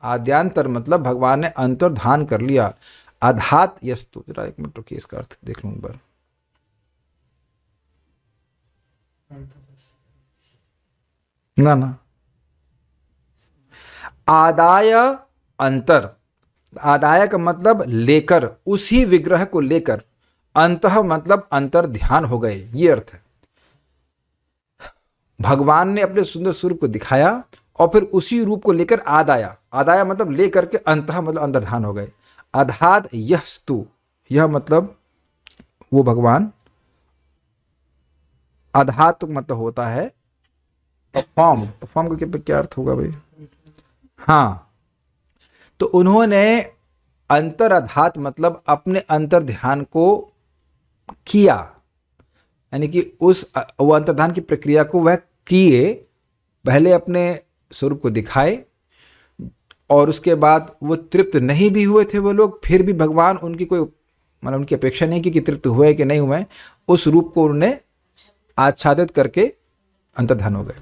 आद्यांतर मतलब भगवान ने अंतर्धान कर लिया। आधात यस्तु, जरा एक मिनट रुकिए, इसका अर्थ देख लूं एक बार। ना, आदाय अंतर, आदाय का मतलब लेकर, उसी विग्रह को लेकर, अंतः मतलब अंतर ध्यान हो गए, ये अर्थ है। भगवान ने अपने सुंदर स्वरूप को दिखाया और फिर उसी रूप को लेकर आदाया, आदाया मतलब लेकर के, अंतः मतलब अंतर्धान हो गए। अधात यस्तु, यह मतलब वो भगवान, अधात मतलब होता है परफॉर्म, परफॉर्म का क्या अर्थ होगा भाई, हाँ, तो उन्होंने अंतराधात मतलब अपने अंतर ध्यान को किया, यानी कि उस वो अंतर्धान की प्रक्रिया को वह किए, पहले अपने स्वरूप को दिखाए, और उसके बाद वो तृप्त नहीं भी हुए थे वो लोग, फिर भी भगवान उनकी कोई मतलब उनकी अपेक्षा नहीं की कि तृप्त हुए कि नहीं हुए, उस रूप को उन्होंने आच्छादित करके अंतर्धान हो गए।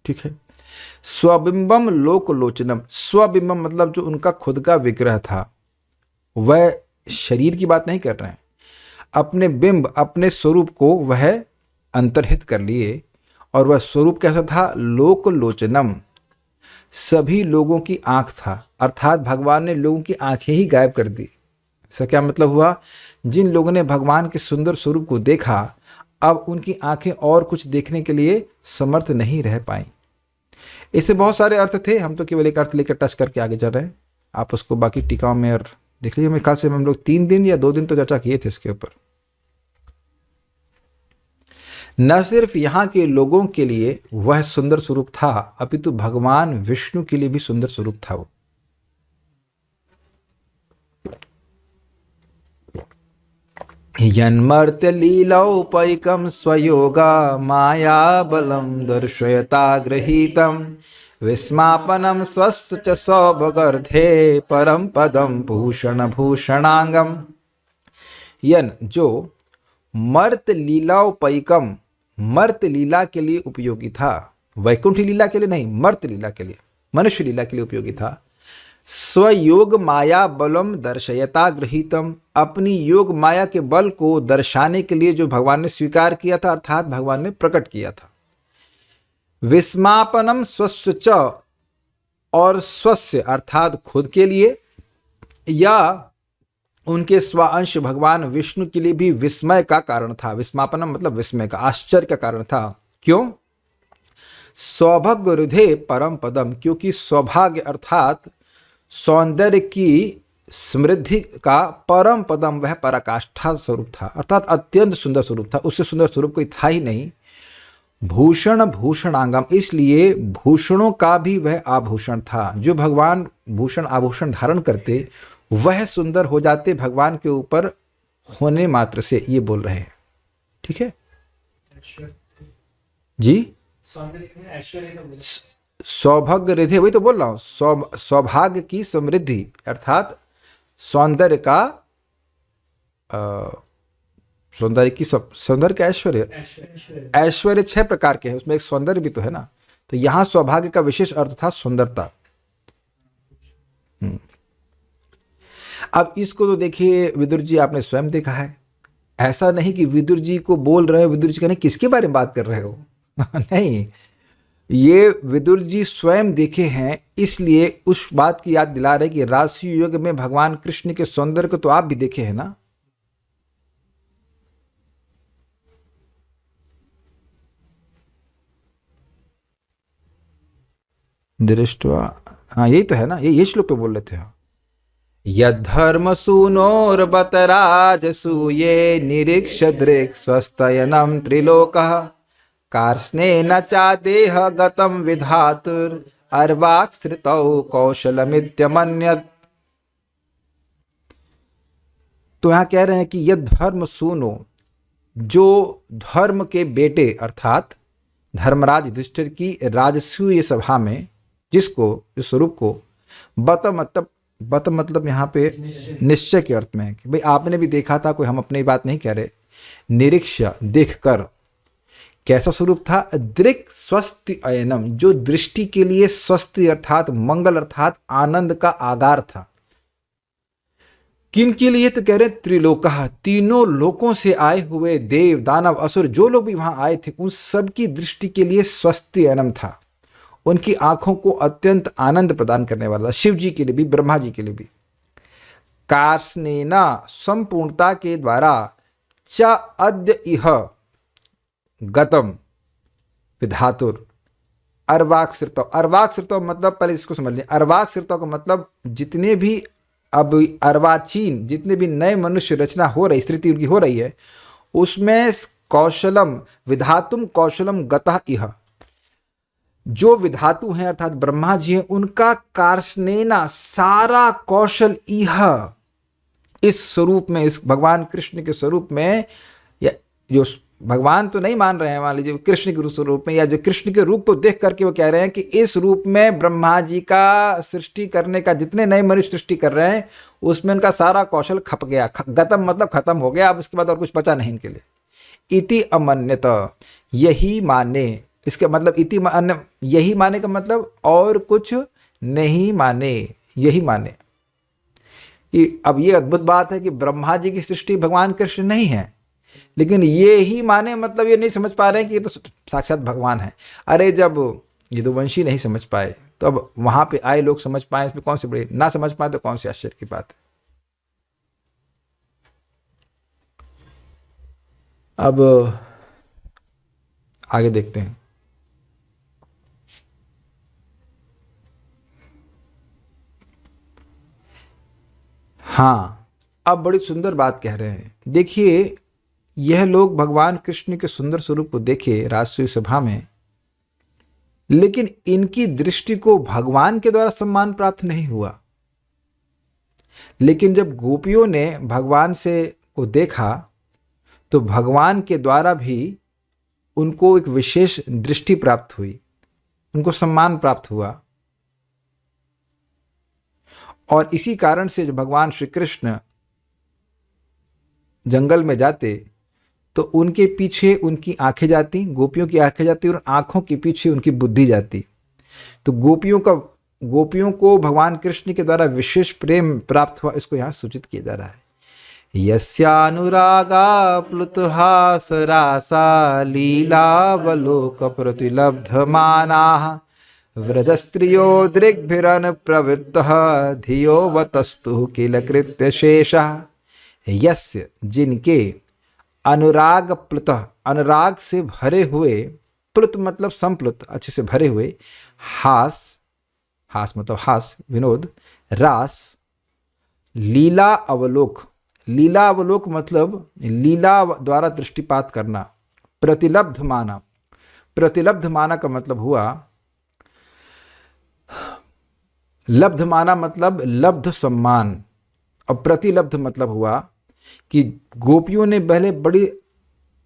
ठीक है, स्वबिंबम लोकलोचनम, स्वबिंबम मतलब जो उनका खुद का विग्रह था, वह शरीर की बात नहीं कर रहे हैं, अपने बिंब, अपने स्वरूप को वह अंतर्हित कर लिए, और वह स्वरूप कैसा था, लोकलोचनम, सभी लोगों की आंख था, अर्थात भगवान ने लोगों की आंखें ही गायब कर दी। इसका क्या मतलब हुआ, जिन लोगों ने भगवान के सुंदर स्वरूप को देखा, अब उनकी आंखें और कुछ देखने के लिए समर्थ नहीं रह पाई। इससे बहुत सारे अर्थ थे, हम तो केवल एक अर्थ लेकर टच करके आगे चल रहे हैं, आप उसको बाकी टीकाओं में और देख लीजिए। मेरे ख्याल से हम लोग 3 दिन या 2 दिन तो चर्चा किए थे इसके ऊपर। न सिर्फ यहाँ के लोगों के लिए वह सुंदर स्वरूप था, अपितु भगवान विष्णु के लिए भी सुंदर स्वरूप था वो। यन्मर्त्य लीलौपैकं स्वयोगा माया बलम दर्शयता गृहीतम विस्मापनम स्वस्य च सौभगर्धे परम पदम भूषण भूषणांगम। यन जो मर्त लीलाउपैकम, मर्त लीला के लिए उपयोगी था, वैकुंठ लीला के लिए नहीं, मर्त लीला के लिए, मनुष्य लीला के लिए उपयोगी था। स्वयोग माया बलम दर्शयता गृहीतम, अपनी योग माया के बल को दर्शाने के लिए जो भगवान ने स्वीकार किया था, अर्थात भगवान ने प्रकट किया था। विस्मापनम स्वस्य च, और स्वस्य अर्थात खुद के लिए, या उनके स्वांश भगवान विष्णु के लिए भी विस्मय का कारण था। विस्मापनम मतलब विस्मय का, आश्चर्य का कारण था। क्यों? सौभाग्य हृदय परम पदम, क्योंकि सौभाग्य अर्थात सौंदर्य की समृद्धि का परम पदम वह पराकाष्ठा स्वरूप था, अर्थात अत्यंत सुंदर स्वरूप था। उससे सुंदर स्वरूप कोई था ही नहीं। भूषण भूषणांगम, इसलिए भूषणों का भी वह आभूषण था। जो भगवान भूषण आभूषण धारण करते वह सुंदर हो जाते भगवान के ऊपर होने मात्र से, ये बोल रहे हैं। ठीक है जी, सौभाग्य रिधि, वही तो बोल रहा हूं, सौभाग्य की समृद्धि अर्थात सौंदर्य का सौंदर्य की सौंदर्य का ऐश्वर्य, ऐश्वर्य 6 प्रकार के हैं, उसमें एक सौंदर्य भी तो है ना। तो यहां सौभाग्य का विशेष अर्थ था सुंदरता। अब इसको तो देखिए विदुर जी, आपने स्वयं देखा है। ऐसा नहीं कि विदुर जी को बोल रहे हो, विदुर जी कहने किसके बारे में बात कर रहे हो नहीं, ये विदुर जी स्वयं देखे हैं, इसलिए उस बात की याद दिला रहे कि राजसी युग में भगवान कृष्ण के सौंदर्य को तो आप भी देखे हैं ना। दृष्टवा, हाँ यही तो है ना, ये श्लोक पे बोल रहे थे। हाँ, यद्धर्म सूनोर्बतराज सूये निरीक्ष दृक् स्वस्तयनम त्रिलोकः कार्ष्णेन चादेह गतम विधातुर अर्वाक्श्रितौ कौशलमित्यमन्यत्। तो यहां कह रहे हैं कि यद धर्म सूनो, जो धर्म के बेटे अर्थात धर्मराज युधिष्ठिर की राजसूय सभा में जिसको, इस स्वरूप को बत मतलब यहाँ पे निश्चय के अर्थ में है कि भाई आपने भी देखा था, कोई हम अपनी बात नहीं कह रहे। निरीक्ष्य देखकर, कैसा स्वरूप था? दृक् स्वस्ति अयनम, जो दृष्टि के लिए स्वस्ति अर्थात मंगल अर्थात आनंद का आगार था। किन के लिए? तो कह रहे त्रिलोका, तीनों लोकों से आए हुए देव दानव असुर जो लोग भी वहां आए थे उन सब की दृष्टि के लिए स्वस्ति अयनम था। उनकी आंखों को अत्यंत आनंद प्रदान करने वाला, शिव जी के लिए भी ब्रह्मा जी के लिए भी। कार्ष्णेना, संपूर्णता के द्वारा, च अद्य इह गतम विधातुर अर्वाक्श्रितौ। अर्वाक्श्रितौ मतलब, पहले इसको समझ लें, अर्वाक्श्रितौ का मतलब जितने भी अब अर्वाचीन जितने भी नए मनुष्य रचना हो रही, स्थिति उनकी हो रही है, उसमें कौशलम विधातुम कौशलम गतः इह, जो विधातु हैं अर्थात ब्रह्मा जी हैं, उनका कार्ष्णेना सारा कौशल इह, इस स्वरूप में, इस भगवान कृष्ण के स्वरूप में, या जो भगवान तो नहीं मान रहे हैं, मान लीजिए कृष्ण के स्वरूप में, या जो कृष्ण के रूप को देख करके वो कह रहे हैं कि इस रूप में ब्रह्मा जी का सृष्टि करने का, जितने नए मनुष्य सृष्टि कर रहे हैं उसमें उनका सारा कौशल खप गया। गतम मतलब खत्म हो गया, अब इसके बाद और कुछ बचा नहीं इनके लिए। इति अमन्यत, यही माने, इसके मतलब इति अन्य, यही माने का मतलब और कुछ नहीं माने, यही माने। अब ये अद्भुत बात है कि ब्रह्मा जी की सृष्टि भगवान कृष्ण नहीं है, लेकिन ये ही माने मतलब ये नहीं समझ पा रहे हैं कि ये तो साक्षात भगवान है। अरे जब यदुवंशी नहीं समझ पाए तो अब वहां पे आए लोग समझ पाए, इसमें कौन सी बड़ी, ना समझ पाए तो कौन सी आश्चर्य की बात है। अब आगे देखते हैं। हाँ, अब बड़ी सुंदर बात कह रहे हैं। देखिए, यह लोग भगवान कृष्ण के सुंदर स्वरूप को देखे राजसूय सभा में, लेकिन इनकी दृष्टि को भगवान के द्वारा सम्मान प्राप्त नहीं हुआ। लेकिन जब गोपियों ने भगवान से को देखा तो भगवान के द्वारा भी उनको एक विशेष दृष्टि प्राप्त हुई, उनको सम्मान प्राप्त हुआ। और इसी कारण से जो भगवान श्री कृष्ण जंगल में जाते तो उनके पीछे उनकी आंखें जाती, गोपियों की आंखें जाती और आंखों के पीछे उनकी बुद्धि जाती। तो गोपियों को भगवान कृष्ण के द्वारा विशेष प्रेम प्राप्त हुआ, इसको यहाँ सूचित किया जा रहा है। यस्यानुरागा प्लुतहास रासा लीलावलोक प्रतिलब्धमानाः व्रजस्त्रियो दृग्भिरन प्रवृत्तः धियो वतस्तु किल कृत्य शेषः। यस्य, जिनके, अनुराग प्लुत, अनुराग से भरे हुए, प्लुत मतलब संप्लुत, अच्छे से भरे हुए, हास, हास मतलब हास विनोद, रास, लीला अवलोक, लीला अवलोक मतलब लीला द्वारा दृष्टिपात करना, प्रतिलब्ध माना, प्रतिलब्ध माना का मतलब हुआ, लब्ध माना मतलब लब्ध सम्मान, और प्रतिलब्ध मतलब हुआ कि गोपियों ने पहले बड़ी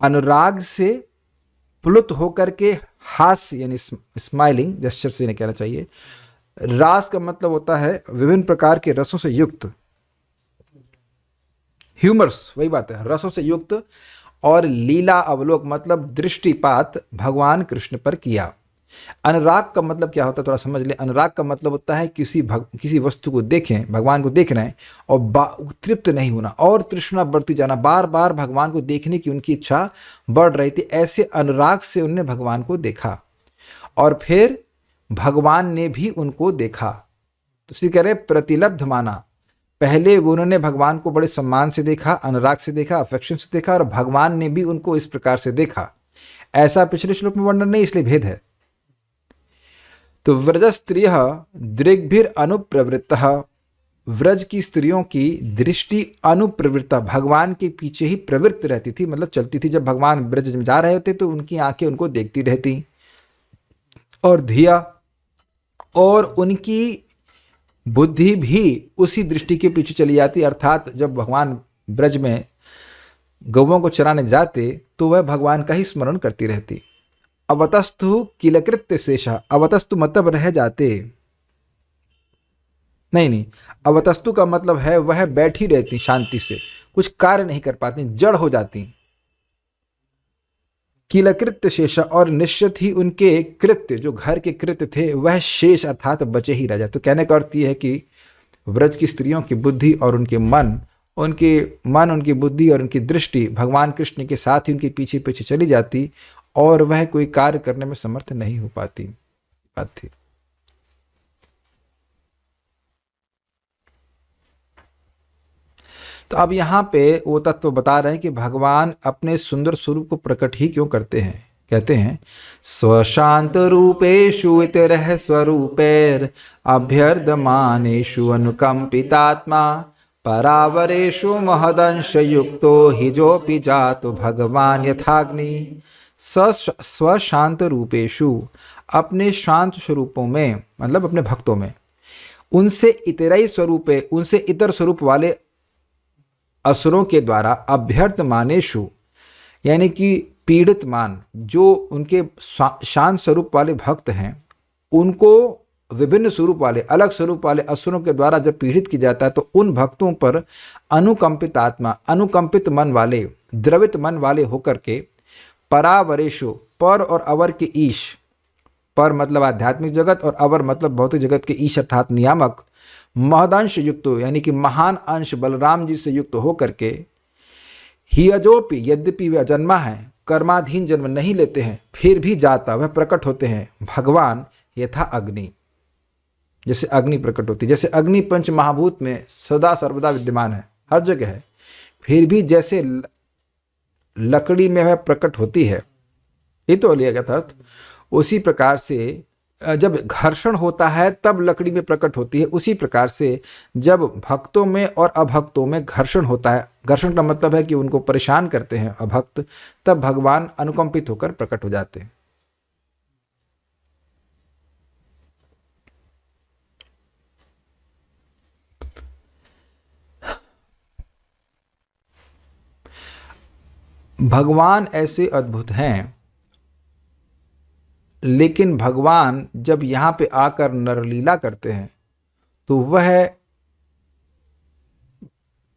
अनुराग से प्लुत होकर के हास्य यानी स्माइलिंग जेस्चर से नहीं कहना चाहिए। रास का मतलब होता है विभिन्न प्रकार के रसों से युक्त, ह्यूमर्स, वही बात है, रसों से युक्त। और लीला अवलोक मतलब दृष्टिपात भगवान कृष्ण पर किया। अनुराग का मतलब क्या होता है थोड़ा समझ लें। अनुराग का मतलब होता है किसी वस्तु को देखें, भगवान को देख रहे हैं और तृप्त नहीं होना और तृष्णा बढ़ती जाना, बार बार भगवान को देखने की उनकी इच्छा बढ़ रही थी। ऐसे अनुराग से उन्होंने भगवान को देखा और फिर भगवान ने भी उनको देखा। तो इसी कह रहे प्रतिलब्ध माना, पहले उन्होंने भगवान को बड़े सम्मान से देखा, अनुराग से देखा, अफेक्शन से देखा, और भगवान ने भी उनको इस प्रकार से देखा। ऐसा पिछले श्लोक में वर्णन नहीं, इसलिए भेद है। तो व्रज स्त्रिय दृग्भिर अनुप्रवृत्त, व्रज की स्त्रियों की दृष्टि अनुप्रवृत्ता, भगवान के पीछे ही प्रवृत्त रहती थी, मतलब चलती थी। जब भगवान ब्रज में जा रहे होते तो उनकी आंखें उनको देखती रहती, और धिया, और उनकी बुद्धि भी उसी दृष्टि के पीछे चली जाती। अर्थात जब भगवान ब्रज में गौओं को चराने जाते तो वह भगवान का ही स्मरण करती रहती। अवतस्तु किलकृत्य शेषः, अवतस्तु मतलब रह जाते, नहीं, अवतस्तु का मतलब है वह बैठी रहती शांति से, कुछ कार्य नहीं कर पाती, जड़ हो जाती। किलकृत्य शेष, और निश्चित ही उनके कृत्य, जो घर के कृत्य थे वह शेष अर्थात बचे ही रह जाते। तो कहने का अर्थ यह है कि व्रज की स्त्रियों की बुद्धि और उनके मन, उनकी बुद्धि और उनकी दृष्टि भगवान कृष्ण के साथ ही उनके पीछे पीछे चली जाती और वह कोई कार्य करने में समर्थ नहीं हो पाती बात थी। तो अब यहाँ पे वो तत्व बता रहे हैं कि भगवान अपने सुंदर स्वरूप को प्रकट ही क्यों करते हैं। कहते हैं स्वशांत रूपेषु इतरः स्वरूपैर अभ्यर्दमानेषु अनुकंपितात्मा परावरेषु महदंश युक्तो हिजोपि जातो भगवान यथाग्नि। स्वशांत रूपेषु, अपने शांत स्वरूपों में, मतलब अपने भक्तों में, उनसे इतरई स्वरूपे, उनसे इतर स्वरूप वाले असुरों के द्वारा अभ्यर्थमानेषु, यानी कि पीड़ित मान, जो उनके शांत स्वरूप वाले भक्त हैं, उनको विभिन्न स्वरूप वाले, अलग स्वरूप वाले असुरों के द्वारा जब पीड़ित किया जाता है तो उन भक्तों पर अनुकंपित आत्मा, अनुकंपित मन वाले, द्रवित मन वाले होकर के परावरेशु, पर और अवर के ईश, पर मतलब आध्यात्मिक जगत और अवर मतलब भौतिक जगत के ईश अर्थात नियामक, महदंश युक्त, यानी कि महान अंश बलराम जी से युक्त होकर के, ही अजोपि, यद्यपि वे अजन्मा है, कर्माधीन जन्म नहीं लेते हैं, फिर भी जाता, वह प्रकट होते हैं भगवान यथा अग्नि, जैसे अग्नि प्रकट होती, जैसे अग्नि पंच महाभूत में सदा सर्वदा विद्यमान है, हर जगह है, फिर भी जैसे लकड़ी में वह प्रकट होती है, ये तो लिया गया था। उसी प्रकार से जब घर्षण होता है तब लकड़ी में प्रकट होती है, उसी प्रकार से जब भक्तों में और अभक्तों में घर्षण होता है, घर्षण का मतलब है कि उनको परेशान करते हैं अभक्त, तब भगवान अनुकंपित होकर प्रकट हो जाते हैं। भगवान ऐसे अद्भुत हैं, लेकिन भगवान जब यहाँ पे आकर नरलीला करते हैं तो वह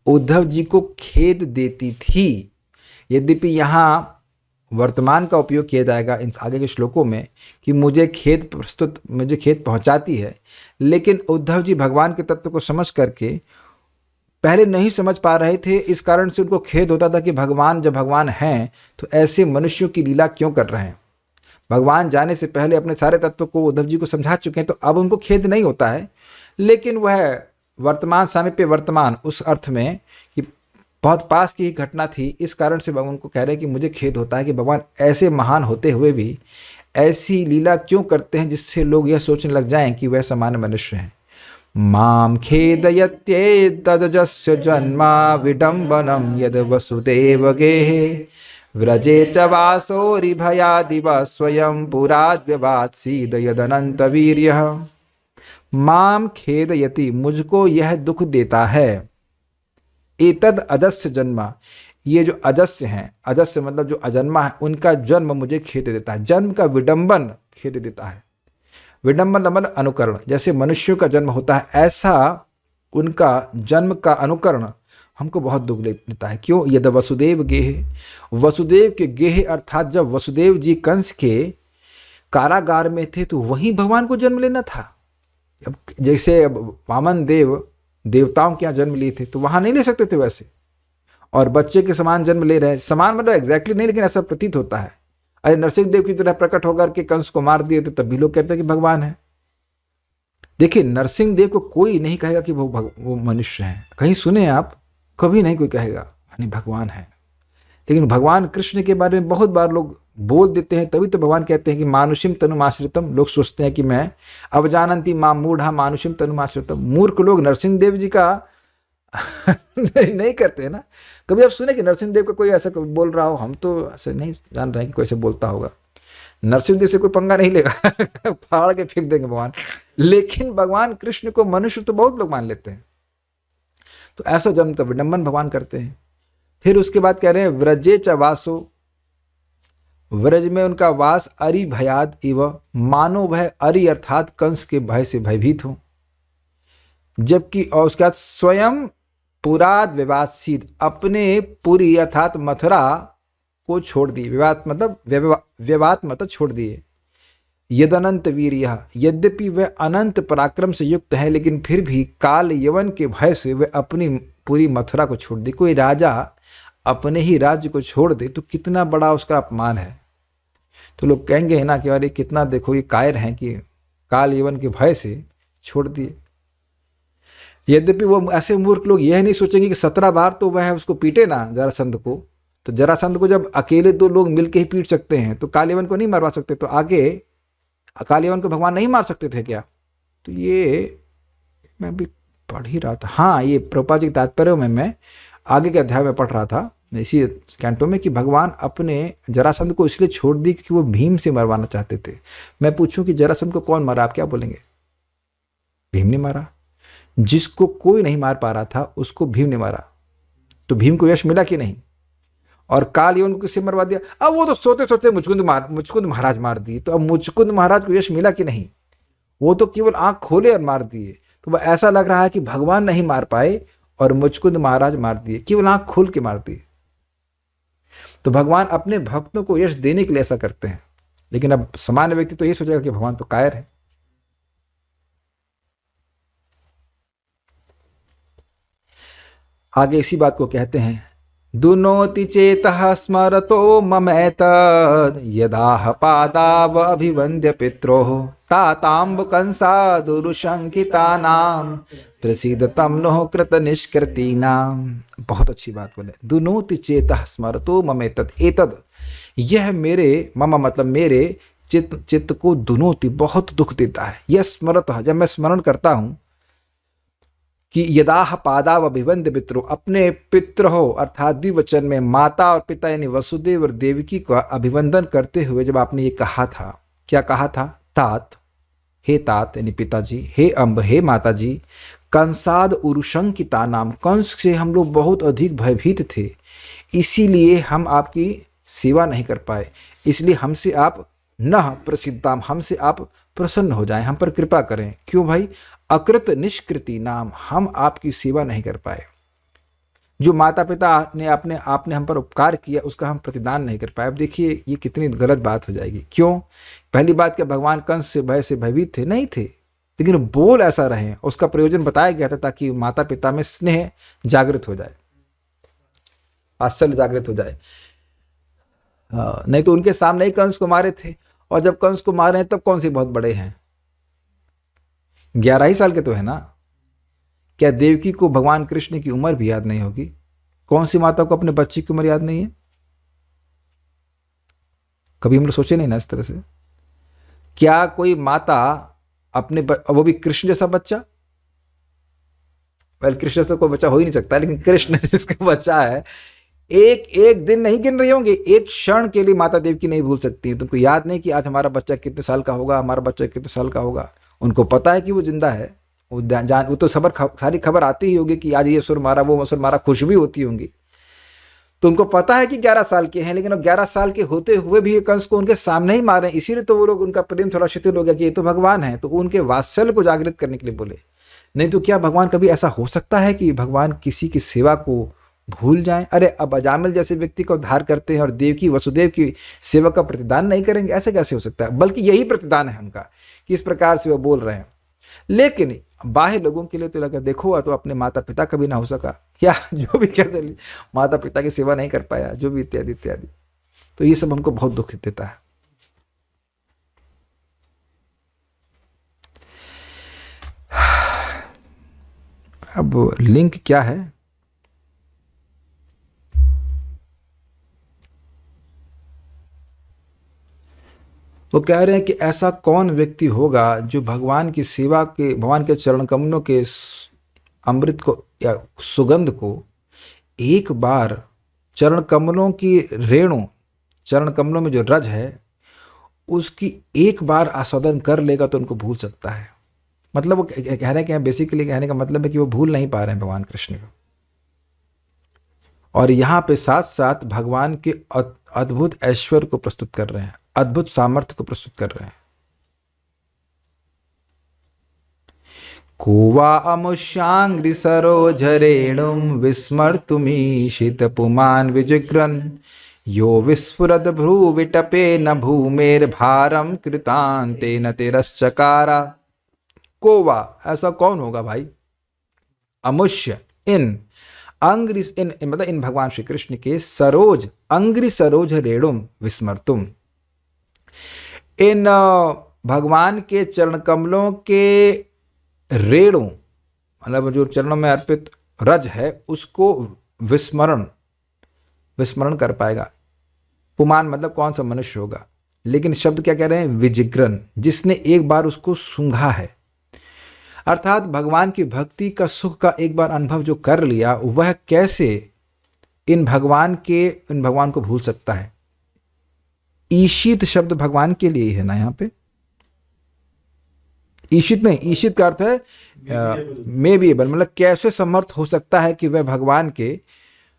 उद्धव जी को खेद देती थी यद्यपि यहाँ वर्तमान का उपयोग किया जाएगा इन आगे के श्लोकों में कि मुझे खेद पहुंचाती है, लेकिन उद्धव जी भगवान के तत्व को समझ करके पहले नहीं समझ पा रहे थे, इस कारण से उनको खेद होता था कि भगवान जब भगवान हैं तो ऐसे मनुष्यों की लीला क्यों कर रहे हैं। भगवान जाने से पहले अपने सारे तत्व को उद्धव जी को समझा चुके हैं, तो अब उनको खेद नहीं होता है, लेकिन वह वर्तमान सामीप्य वर्तमान उस अर्थ में कि बहुत पास की ही घटना थी, इस कारण से भगवान को कह रहे हैं कि मुझे खेद होता है कि भगवान ऐसे महान होते हुए भी ऐसी लीला क्यों करते हैं जिससे लोग यह सोचने लग जाएं कि वह सामान्य मनुष्य हैं। माम खेदयत्येतदजस्य जन्मा विडम्बनम यद वसुदेव गेहे व्रजे च वासोरिभयादिव स्वयं पुराद्व्यवात्सीद यदनंत वीर्यः। माम खेदयति, मुझको यह दुख देता है, एतद अजस्य जन्मा, ये जो अजस्य हैं, अजस्य मतलब जो अजन्मा है, उनका जन्म मुझे खेद देता है। जन्म का विडंबन खेद देता है। विडंबन मतलब अनुकरण, जैसे मनुष्यों का जन्म होता है ऐसा उनका जन्म का अनुकरण हमको बहुत दुख देता है। क्यों? यद वसुदेव गेह, वसुदेव के गेह अर्थात जब वसुदेव जी कंस के कारागार में थे तो वहीं भगवान को जन्म लेना था। अब जैसे अब वामन देव देवताओं के यहाँ जन्म लिए थे तो वहाँ नहीं ले सकते थे वैसे, और बच्चे के समान जन्म ले रहे हैं, समान मतलब एग्जैक्टली नहीं, लेकिन ऐसा प्रतीत होता है। अरे नरसिंह देव की तरह प्रकट होकर के कंस को मार दिए तो तब भी लोग कहते हैं कि भगवान है। देखिए नरसिंह देव को कोई नहीं कहेगा कि वो मनुष्य हैं, कहीं सुने आप? कभी नहीं कोई कहेगा यानी भगवान है। लेकिन भगवान कृष्ण के बारे में बहुत बार लोग बोल देते हैं, तभी तो भगवान कहते हैं कि मानुषिम तनुमाश्रितम। लोग सोचते हैं कि मैं अवजानंती मां मूढ़ा मानुषिम तनुमाश्रितम, मूर्ख लोग नरसिंह देव जी का नहीं करते ना। कभी आप सुने कि नरसिंह देव को कोई ऐसा बोल रहा हो? हम तो ऐसे नहीं जान रहे हैं कि कोई ऐसे बोलता होगा। नरसिंह देव से कोई पंगा नहीं लेगा फाड़ के फेंक देंगे भगवान। लेकिन भगवान कृष्ण को मनुष्य तो बहुत लोग मान लेते हैं, तो ऐसा जन्म का विडंबन भगवान करते हैं। फिर उसके बाद कह रहे हैं व्रजे च वासो, व्रज में उनका वास, अरि भयाद इव, मानो वह अरि अर्थात कंस के भय से भयभीत हो। जबकि और उसके बाद स्वयं पुराद विवादशीद, अपने पुरी अर्थात मथुरा को छोड़ दिए। विवाद मतलब छोड़ दिए। यदनंत वीर्य, यद्यपि वह अनंत पराक्रम से युक्त है लेकिन फिर भी काल यवन के भय से वह अपनी पूरी मथुरा को छोड़ दी। कोई राजा अपने ही राज्य को छोड़ दे तो कितना बड़ा उसका अपमान है। तो लोग कहेंगे है ना कि अरे कितना देखो ये कायर हैं कि काल यवन के भय से छोड़ दिए। यद्यपि वो ऐसे मूर्ख लोग यह नहीं सोचेंगे कि 17 बार तो वह उसको पीटे ना जरासंध को, तो जरासंध को जब अकेले 2 लोग मिलके ही पीट सकते हैं तो काल यवन को नहीं मरवा सकते, तो आगे काल यवन को भगवान नहीं मार सकते थे क्या? तो ये मैं भी पढ़ ही रहा था, हाँ ये प्रभुपाद जी के तात्पर्य में मैं आगे के अध्याय में पढ़ रहा था इसी कैंटो में कि भगवान अपने जरासंध को इसलिए छोड़ दी कि वो भीम से मरवाना चाहते थे। मैं पूछूं कि जरासंध को कौन मारा, आप क्या बोलेंगे? भीम ने मारा। जिसको कोई नहीं मार पा रहा था उसको भीम ने मारा, तो भीम को यश मिला कि नहीं? और काल यवन को किससे मरवा दिया? अब वो तो सोते सोते मुचकुंद महाराज मार दिए, तो अब मुचकुंद महाराज को यश मिला कि नहीं? वो तो केवल आंख खोले और मार दिए। तो वह ऐसा लग रहा है कि भगवान नहीं मार पाए और मुचकुंद महाराज मार दिए, केवल आंख खोल के मार दिए। तो भगवान अपने भक्तों को यश देने के लिए ऐसा करते हैं। लेकिन अब सामान्य व्यक्ति तो ये सोचेगा कि भगवान तो कायर है। आगे इसी बात को कहते हैं, दुनोति चेतः स्मरतो ममैतद् यदाह पादाव अभिवन्द्य पित्रोः ताताम्ब कंसादुरुशंकितानां प्रसीदतं नोः कृत निष्कृतीनां। बहुत अच्छी बात बोले। दुनोति चेतः स्मरतो ममैतद्, एतद् यह मेरे, मम मतलब मेरे चित्त को दुनोति बहुत दुख देता है। यह स्मरतः जब मैं स्मरण करता हूँ कि यदाह पादाव अभिवंद्य पितरो, अपने पितृ हो अर्थात द्विवचन में माता और पिता यानी वसुदेव और देवकी का अभिवंदन करते हुए जब आपने ये कहा था, क्या कहा था? तात, हे तात यानी पिताजी, हे अम्ब हे माताजी, कंसाद उरुशंकिता नाम, कंस से हम लोग बहुत अधिक भयभीत थे, इसीलिए हम आपकी सेवा नहीं कर पाए, इसलिए हमसे आप न प्रसिद्धाम, हमसे आप प्रसन्न हो जाएं, हम पर कृपा करें। क्यों भाई? अकृत निष्कृति नाम, हम आपकी सेवा नहीं कर पाए। जो माता पिता ने अपने आपने हम पर उपकार किया उसका हम प्रतिदान नहीं कर पाए। अब देखिए ये कितनी गलत बात हो जाएगी। क्यों? पहली बात, क्या भगवान कंस से भय से भयभीत थे? नहीं थे, लेकिन बोल ऐसा रहे, उसका प्रयोजन बताया गया था ताकि माता पिता में स्नेह जागृत हो जाए, वात्सल्य जागृत हो जाए। नहीं तो उनके सामने ही कंस को मारे थे, और जब कंस को मारे हैं तब कौन से बहुत बड़े हैं, 11 ही साल के तो है ना। क्या देवकी को भगवान कृष्ण की उम्र भी याद नहीं होगी? कौन सी माता को अपने बच्चे की उम्र याद नहीं है? कभी हम लोग सोचे नहीं ना इस तरह से। क्या कोई माता अपने वो भी कृष्ण जैसा बच्चा, वेल कृष्ण से कोई बच्चा हो ही नहीं सकता, लेकिन कृष्ण जिसका बच्चा है, एक एक दिन नहीं गिन रही होंगे, एक क्षण के लिए माता देवकी नहीं भूल सकती है। तुमको याद नहीं कि आज हमारा बच्चा कितने साल का होगा, हमारा बच्चा कितने साल का होगा? उनको पता है कि वो जिंदा है, वो तो सारी खबर आती ही होगी कि आज ये सुर मारा, वो सुर मारा, खुश भी होती होंगी। तो उनको पता है कि 11 साल के हैं, लेकिन वो 11 साल के होते हुए भी कंस को उनके सामने ही मारे, इसीलिए तो वो लोग, उनका प्रेम थोड़ा शिथिल हो गया कि ये तो भगवान है, तो उनके वात्सल्य को जागृत करने के लिए बोले। नहीं तो क्या भगवान कभी ऐसा हो सकता है कि भगवान किसी की सेवा को भूल जाएं? अरे अब अजामिल जैसे व्यक्ति का उद्धार करते हैं और देवकी वसुदेव की सेवा का प्रतिदान नहीं करेंगे, ऐसे कैसे हो सकता है? बल्कि यही प्रतिदान है उनका कि इस प्रकार से वो बोल रहे हैं। लेकिन बाह्य लोगों के लिए तो लगा, देखो तो अपने माता पिता का भी ना हो सका, या जो भी कैसे माता पिता की सेवा नहीं कर पाया, जो भी इत्यादि इत्यादि। तो ये सब हमको बहुत दुख देता है। अब लिंक क्या है? वो कह रहे हैं कि ऐसा कौन व्यक्ति होगा जो भगवान की सेवा के, भगवान के चरण कमलों के अमृत को या सुगंध को एक बार, चरण कमलों की रेणु, चरण कमलों में जो रज है उसकी एक बार आस्वादन कर लेगा तो उनको भूल सकता है। मतलब वो कह रहे हैं कि बेसिकली कहने का मतलब है कि वो भूल नहीं पा रहे हैं भगवान कृष्ण को। और यहाँ पे साथ साथ भगवान के अद्भुत ऐश्वर्य को प्रस्तुत कर रहे हैं, अद्भुत सामर्थ्य को प्रस्तुत कर रहे हैं। कोवा अमुष्यांग्रि सरोजरेणुम विस्मर्तुमीशित पुमान विजिग्रन यो विस्फुरद भ्रू विटपे न भूमेर भारम कृतांते न तिरश्चकारा। कोवा, ऐसा कौन होगा भाई? अमुष्य, इन अंग्रि, इन मतलब इन भगवान श्री कृष्ण के सरोज, अंग्रि सरोज रेणुम विस्मर्तुम, इन भगवान के चरण कमलों के रेणु, मतलब जो चरणों में अर्पित रज है उसको विस्मरण कर पाएगा। पुमान मतलब कौन सा मनुष्य होगा, लेकिन शब्द क्या कह रहे हैं? विजिग्रन, जिसने एक बार उसको सूंघा है। अर्थात भगवान की भक्ति का सुख का एक बार अनुभव जो कर लिया, वह कैसे इन भगवान को भूल सकता है? ईशित शब्द भगवान के लिए है ना यहाँ पे, ईशित नहीं, ईशित का अर्थ है मे बी एबल, मतलब कैसे समर्थ हो सकता है कि वह भगवान के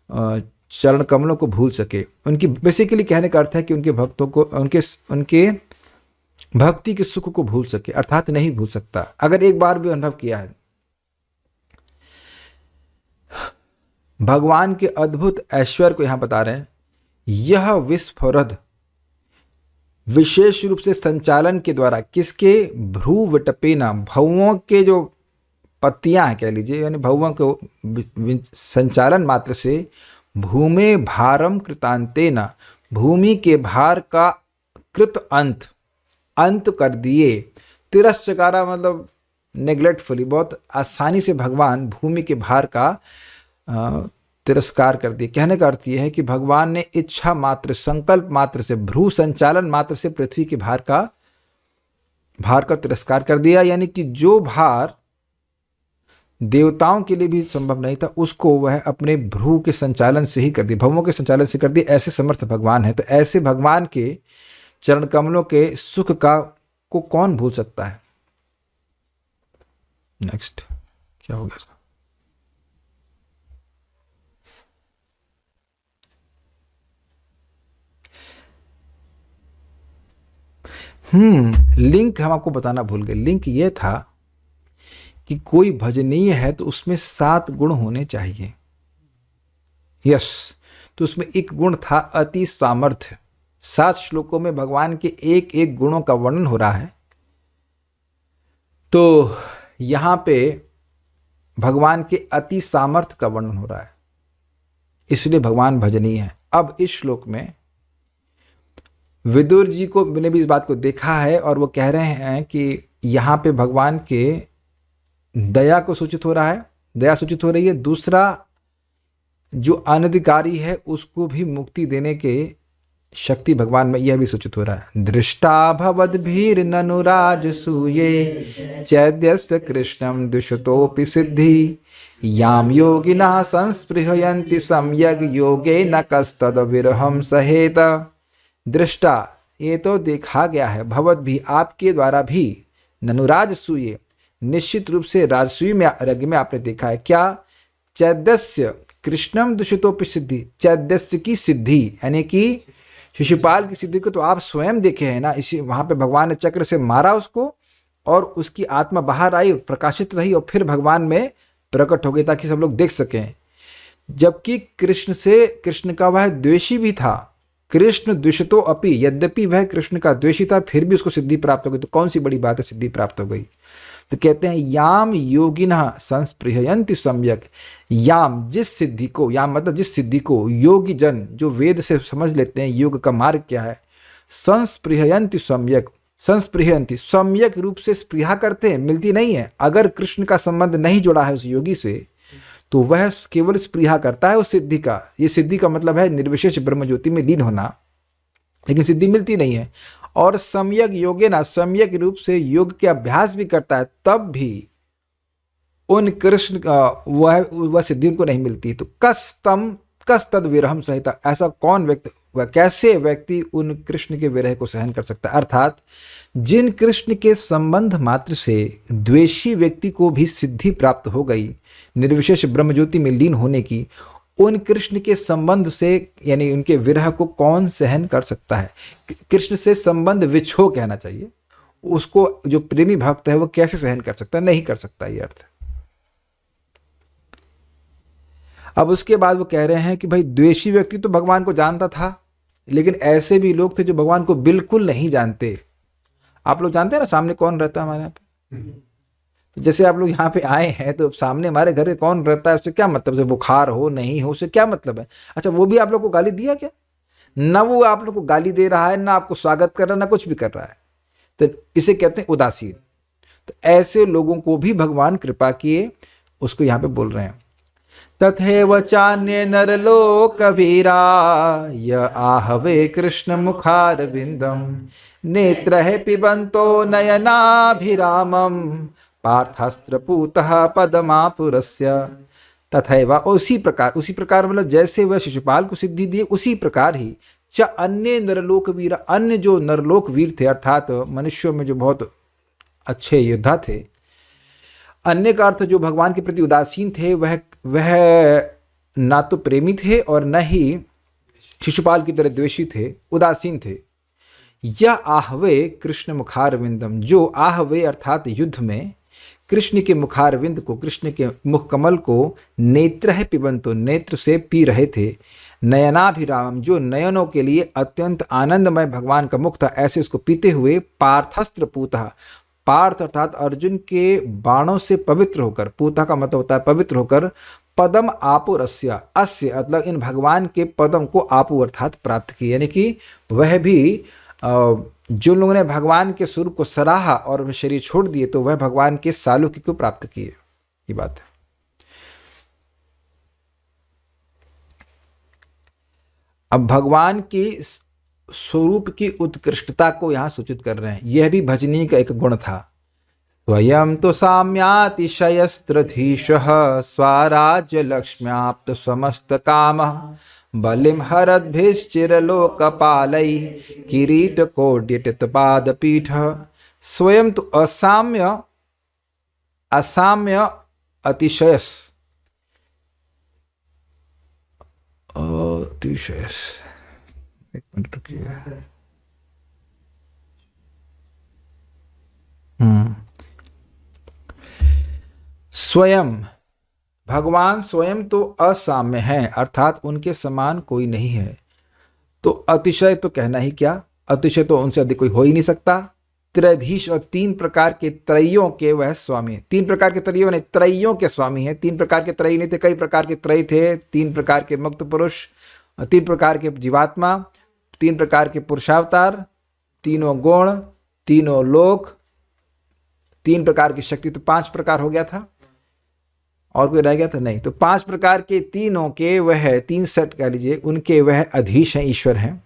चरण कमलों को भूल सके। उनकी बेसिकली कहने का अर्थ है कि उनके भक्तों को, उनके भक्ति के सुख को भूल सके, अर्थात नहीं भूल सकता अगर एक बार भी अनुभव किया है। भगवान के अद्भुत ऐश्वर्य को यहां बता रहे हैं। यह विस्फुरद, विशेष रूप से संचालन के द्वारा, किसके? भ्रू विटपेना, भौओं के जो पत्तियां हैं कह लीजिए, यानी भौओं के संचालन मात्र से भूमे भारम कृतांतेना, भूमि के भार का कृत अंत कर दिए। तिरस्चकारा मतलब नेग्लेक्टफुली, बहुत आसानी से भगवान भूमि के भार का तिरस्कार कर दिए। कहने का अर्थ यह है कि भगवान ने इच्छा मात्र, संकल्प मात्र से, भ्रू संचालन मात्र से पृथ्वी के भार का तिरस्कार कर दिया। यानी कि जो भार देवताओं के लिए भी संभव नहीं था, उसको वह अपने भ्रू के संचालन से ही कर दिया, भवों के संचालन से कर दिया। ऐसे समर्थ भगवान है। तो ऐसे भगवान के चरण कमलों के सुख को कौन भूल सकता है? नेक्स्ट क्या हो गया इसका? लिंक हम आपको बताना भूल गए। लिंक ये था कि कोई भजनीय है तो उसमें 7 गुण होने चाहिए। यस, तो उसमें एक गुण था अति सामर्थ्य। 7 श्लोकों में भगवान के एक एक गुणों का वर्णन हो रहा है। तो यहाँ पे भगवान के अति सामर्थ्य का वर्णन हो रहा है, इसलिए भगवान भजनीय है। अब इस श्लोक में विदुर जी को मैंने भी इस बात को देखा है और वो कह रहे हैं कि यहाँ पे भगवान के दया को सूचित हो रहा है, दया सूचित हो रही है। दूसरा, जो अनधिकारी है उसको भी मुक्ति देने के शक्ति भगवान में, यह भी सूचित हो रहा है। दृष्टा भवद्भिर ननुराज सूये चैद्यस्य कृष्णम दुष्टोपि सिद्धि याम योगिना संस्पृहयन्ति सम्यग योगे न कस्तद विरहम सहेत। दृष्टा, ये तो देखा गया है, भवद भी, आपके द्वारा भी, ननुराज सूये, निश्चित रूप से राजसूय में रग में आपने देखा है। क्या? चैद्यस्य कृष्णम दूषितोपि सिद्धि, चैद्यस्य की सिद्धि यानी कि शिशुपाल की सिद्धि को तो आप स्वयं देखे हैं ना। इसी वहां पे भगवान ने चक्र से मारा उसको और उसकी आत्मा बाहर आई, प्रकाशित रही और फिर भगवान में प्रकट हो गई ताकि सब लोग देख सकें। जबकि कृष्ण का वह द्वेषी भी था, कृष्ण द्विषतो अपि, यद्यपि वह कृष्ण का द्वेषी था फिर भी उसको सिद्धि प्राप्त हो गई। तो कौन सी बड़ी बात है, सिद्धि प्राप्त हो गई। तो कहते हैं याम योगिनः संस्पृहयन्ति सम्यक, याम जिस सिद्धि को, याम मतलब जिस सिद्धि को योगी जन जो वेद से समझ लेते हैं योग का मार्ग क्या है, संस्पृहयन्ति सम्यक, संस्पृहयन्ति सम्यक रूप से स्पृहा करते हैं, मिलती नहीं है। अगर कृष्ण का संबंध नहीं जुड़ा है उस योगी से तो वह केवल स्पृहा करता है उस सिद्धि का। ये सिद्धि का मतलब है निर्विशेष ब्रह्म ज्योति में लीन होना, लेकिन सिद्धि मिलती नहीं है। और सम्यक योगे ना, सम्यक रूप से योग के अभ्यास भी करता है तब भी उन कृष्ण वह सिद्धि उनको नहीं मिलती। तो कस तद विरहम सहिता, ऐसा कौन व्यक्ति, वह कैसे व्यक्ति उन कृष्ण के विरह को सहन कर सकता है। अर्थात जिन कृष्ण के संबंध मात्र से द्वेषी व्यक्ति को भी सिद्धि प्राप्त हो गई निर्विशेष ब्रह्मज्योति में लीन होने की, उन कृष्ण के संबंध से यानी उनके विरह को कौन सहन कर सकता है। कृष्ण से संबंध विछो कहना चाहिए, उसको जो प्रेमी भक्त है वो कैसे सहन कर सकता है, नहीं कर सकता, ये अर्थ। अब उसके बाद वो कह रहे हैं कि भाई द्वेषी व्यक्ति तो भगवान को जानता था, लेकिन ऐसे भी लोग थे जो भगवान को बिल्कुल नहीं जानते। आप लोग जानते हैं ना सामने कौन रहता है हमारे यहाँ पे। तो जैसे आप लोग यहाँ पे आए हैं तो सामने हमारे घर में कौन रहता है उससे क्या मतलब, से बुखार हो नहीं हो उससे क्या मतलब है। अच्छा, वो भी आप लोग को गाली दिया क्या? ना वो आप लोग को गाली दे रहा है, ना आपको स्वागत कर रहा है, ना कुछ भी कर रहा है। तो इसे कहते हैं उदासीन। तो ऐसे लोगों को भी भगवान कृपा किए, उसको यहाँ पे बोल रहे हैं। तथैव चान्ये नरलोकवीरा य आहवे कृष्ण मुखारविंदम नेत्रः पिबन्तो नयनाभिरामम पार्थस्त्रपूतः पदमापुरस्य। तथैव, उसी प्रकार मतलब जैसे वह शिशुपाल को सिद्धि दिए उसी प्रकार ही च अन्य नरलोक वीर, अन्य जो नरलोक वीर थे अर्थात मनुष्यों में जो बहुत अच्छे योद्धा थे, अन्य का अर्थ जो भगवान के प्रति उदासीन थे, वह ना तो प्रेमी थे और न ही शिशुपाल की तरह द्वेषी थे, उदासीन थे। या आहवे कृष्ण मुखारविंदम, जो आहवे अर्थात युद्ध में कृष्ण के मुखारविंद को, कृष्ण के मुख कमल को नेत्र है पिबंतो, नेत्र से पी रहे थे। नयनाभिराम, जो नयनों के लिए अत्यंत आनंदमय भगवान का मुख था, ऐसे उसको पीते हुए पार्थस्त्र पूतः, पार्थ अर्थात अर्जुन के बाणों से पवित्र होकर, पूता का मतलब होता है पवित्र होकर, पदम आपुरस्य, अस्य मतलब इन भगवान के पदम को आपु अर्थात प्राप्त किए। यानी कि वह भी जो लोगों ने भगवान के स्वरूप को सराहा और वह शरीर छोड़ दिए तो वह भगवान के सालुक्य को प्राप्त किए, ये बात है। अब भगवान की स्वरूप की उत्कृष्टता को यहां सूचित कर रहे हैं। यह भी भजनी का एक गुण था। स्वयं तो साम्यातिशयस्त्रधीशः स्वराज्य लक्ष्म्याप्त समस्त काम बलिम हरद्भिश्चिरलोकपालैः किरीटकोड्यटितपादपीठ। स्वयं तो असाम्य अतिशयस, एक मिनट रुकिए। स्वयं भगवान स्वयं तो असाम्य हैं, अर्थात उनके समान कोई नहीं है। तो अतिशय तो कहना ही क्या, अतिशय तो उनसे अधिक कोई हो ही नहीं सकता। त्रयधीश और 3 प्रकार के त्रयों के वह स्वामी है। 3 प्रकार के त्रयों नहीं, त्रयों के स्वामी है। 3 प्रकार के त्रय नहीं थे, कई प्रकार के त्रय थे। 3 प्रकार के मुक्त पुरुष, 3 प्रकार के जीवात्मा, 3 प्रकार के पुरुषावतार, तीनों गुण, तीनों लोक, 3 प्रकार की शक्ति। तो 5 प्रकार हो गया था, और कोई रह गया था नहीं। तो 5 प्रकार के तीनों के वह 3 सेट कह लीजिए, उनके वह अधीश हैं, ईश्वर हैं।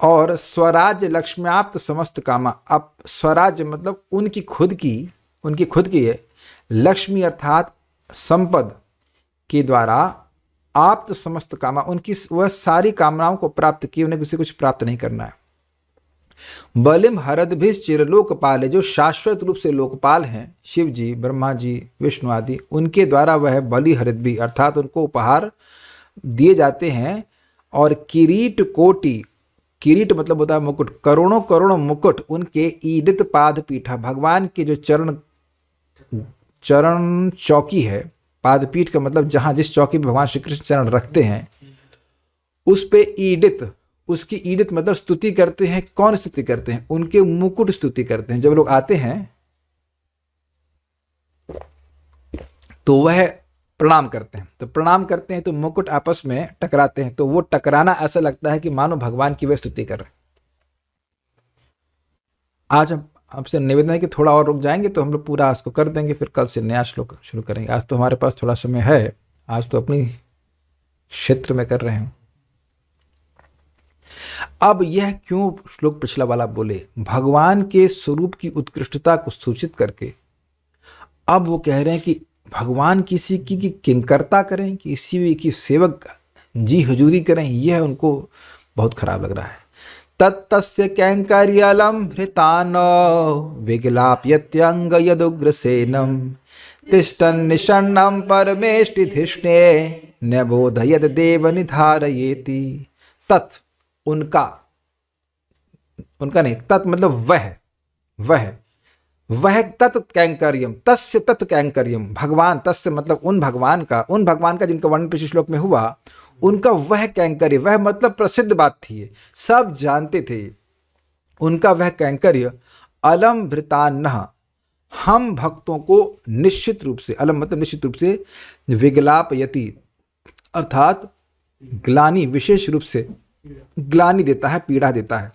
और स्वराज्य लक्ष्म्याप्त समस्त कामा। अब स्वराज्य मतलब उनकी खुद की है लक्ष्मी अर्थात संपद के द्वारा आप्त समस्त कामा, उनकी वह सारी कामनाओं को प्राप्त की, उन्हें किसी कुछ प्राप्त नहीं करना है। बलिम हरदभिष चिरलोकपाल है, जो शाश्वत रूप से लोकपाल हैं, शिव जी, ब्रह्मा जी, विष्णु आदि, उनके द्वारा वह बलि हरदभि अर्थात उनको उपहार दिए जाते हैं। और किरीट कोटि, किरीट मतलब होता है मुकुट, करोड़ों करोड़ों मुकुट उनके ईडित पाद पीठा, भगवान के जो चरण चौकी है, पादपीठ का मतलब जहां जिस चौकी पे भगवान श्री कृष्ण चरण रखते हैं उस पे ईडित, उसकी ईडित मतलब स्तुति करते हैं। कौन स्तुति करते हैं? उनके मुकुट स्तुति करते हैं। जब लोग आते हैं तो वह प्रणाम करते हैं, तो प्रणाम करते हैं तो मुकुट आपस में टकराते हैं, तो वो टकराना ऐसा लगता है कि मानो भगवान की वह स्तुति कर रहे हैं। आज हम आपसे निवेदन है कि थोड़ा और रुक जाएंगे तो हम लोग पूरा उसको कर देंगे, फिर कल से नया श्लोक शुरू करेंगे। आज तो हमारे पास थोड़ा समय है, आज तो अपनी क्षेत्र में कर रहे हैं। अब यह क्यों श्लोक पिछला वाला बोले, भगवान के स्वरूप की उत्कृष्टता को सूचित करके अब वो कह रहे हैं कि भगवान किसी की किंकरता करें, किसी की सेवक जी हजूरी करें, यह उनको बहुत खराब लग रहा है। तत्तस्य कैंकर्यलम हृतान विगलाप्यत्यंग यदुग्रसेनम तिष्ठन् निषण्णं परमेष्टिधिष्णे न्यबोधयद देव निधारयेति। तत् उनका नहीं, तत् मतलब वह तत् कैंकर्यम, तस्य तत् कैंकर्यम, भगवान, तस्य मतलब उन भगवान का जिनका वर्णन पिछले श्लोक में हुआ, उनका वह कैंकर्य, वह मतलब प्रसिद्ध बात थी, सब जानते थे, उनका वह कैंकर्य अलम भृतान्नः, हम भक्तों को निश्चित रूप से, अलम मतलब निश्चित रूप से, विगलापयति अर्थात ग्लानि, विशेष रूप से ग्लानि देता है, पीड़ा देता है।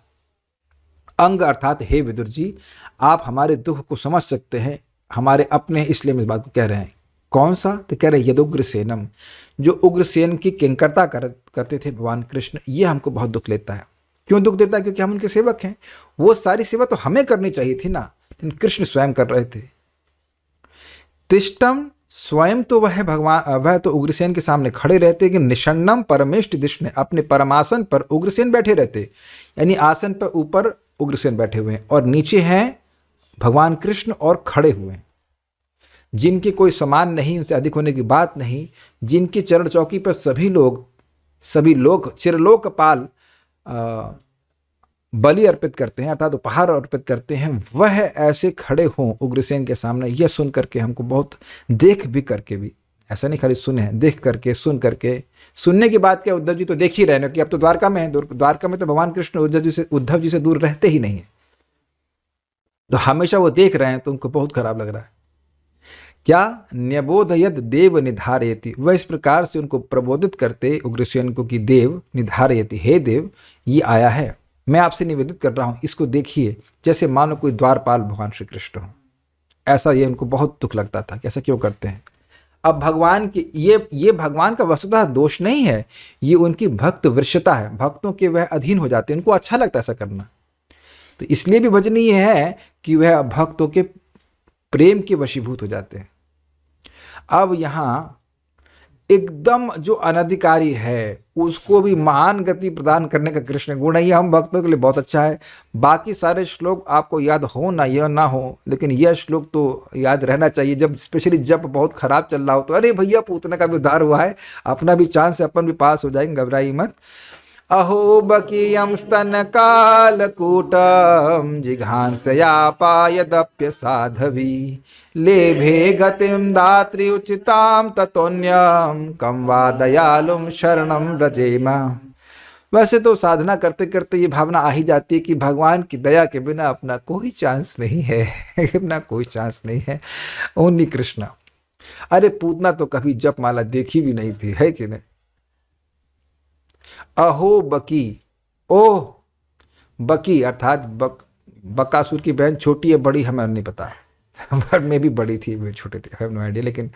अंग अर्थात हे विदुर जी, आप हमारे दुख को समझ सकते हैं, हमारे अपने, इसलिए हम इस बात को कह रहे हैं। कौन सा? तो कह रहे यदुग्रसेनम, जो उग्रसेन की किंकरता करते थे भगवान कृष्ण, ये हमको बहुत दुख लेता है। क्यों दुख देता है? क्योंकि हम उनके सेवक हैं। वो सारी सेवा तो हमें करनी चाहिए थी ना, लेकिन कृष्ण स्वयं कर रहे थे। तिष्ठम, स्वयं तो वह भगवान, वह तो उग्रसेन के सामने खड़े रहते, कि निषण्णम परमेष्टि दिष्ण, अपने परमासन पर उग्रसेन बैठे रहते, यानी आसन पर ऊपर उग्रसेन बैठे हुए हैं और नीचे हैं भगवान कृष्ण और खड़े हुए हैं, जिनके कोई समान नहीं, उनसे अधिक होने की बात नहीं, जिनकी चरण चौकी पर सभी लोग चिरलोकपाल बलि अर्पित करते हैं, अर्थात उपहार अर्पित करते हैं, वह ऐसे खड़े हों उग्रसेन के सामने। यह सुन करके हमको बहुत, देख भी करके भी, ऐसा नहीं खाली सुने हैं, देख करके, सुन करके, सुनने की बात क्या, उद्धव जी तो देख ही रहे हैं कि अब तो द्वारका में है, द्वारका में तो भगवान कृष्ण उद्धव जी से दूर रहते ही नहीं है, तो हमेशा वो देख रहे हैं, तो उनको बहुत खराब लग रहा है। क्या? न्यबोधयद देव निधारयति, वह इस प्रकार से उनको प्रबोधित करते उग्रसेन को कि देव निधारयति, हे देव ये आया है, मैं आपसे निवेदित कर रहा हूं, इसको देखिए, जैसे मानो कोई द्वारपाल भगवान श्री कृष्ण हो। ऐसा ये उनको बहुत दुख लगता था कि ऐसा क्यों करते हैं। अब भगवान की ये भगवान का वस्तुतः दोष नहीं है, ये उनकी भक्त वृषता है, भक्तों के वह अधीन हो जाते हैं, उनको अच्छा लगता है ऐसा करना। तो इसलिए भी भजनीय है कि वह भक्तों के प्रेम के वशीभूत हो जाते हैं। अब यहाँ एकदम जो अनधिकारी है उसको भी महान गति प्रदान करने का कृष्ण गुण है, ये हम भक्तों के लिए बहुत अच्छा है। बाकी सारे श्लोक आपको याद हो ना, यह ना हो, लेकिन यह श्लोक तो याद रहना चाहिए। जब स्पेशली जब बहुत खराब चल रहा हो तो अरे भैया पूतना का भी उद्धार हुआ है, अपना भी चांस है, अपन भी पास हो जाएंगे, घबराइए मत। अहो बकीयं स्तनकालकूटं जिघांसयापायदप्य साधवी लेभे गतिं दात्री उचितां ततोन्यं कं वा दयालुं शरणं व्रजेम। वैसे तो साधना करते करते ये भावना आ ही जाती है कि भगवान की दया के बिना अपना कोई चांस नहीं है, अपना कोई चांस नहीं है, ओनली कृष्णा। अरे पूतना तो कभी जप माला देखी भी नहीं थी, है कि नहीं। अहो बकी, ओह बकी अर्थात बकासुर की बहन छोटी है बड़ी हमें नहीं पता, बट में भी बड़ी थी, वे छोटे थे, हैव नो आइडिया। लेकिन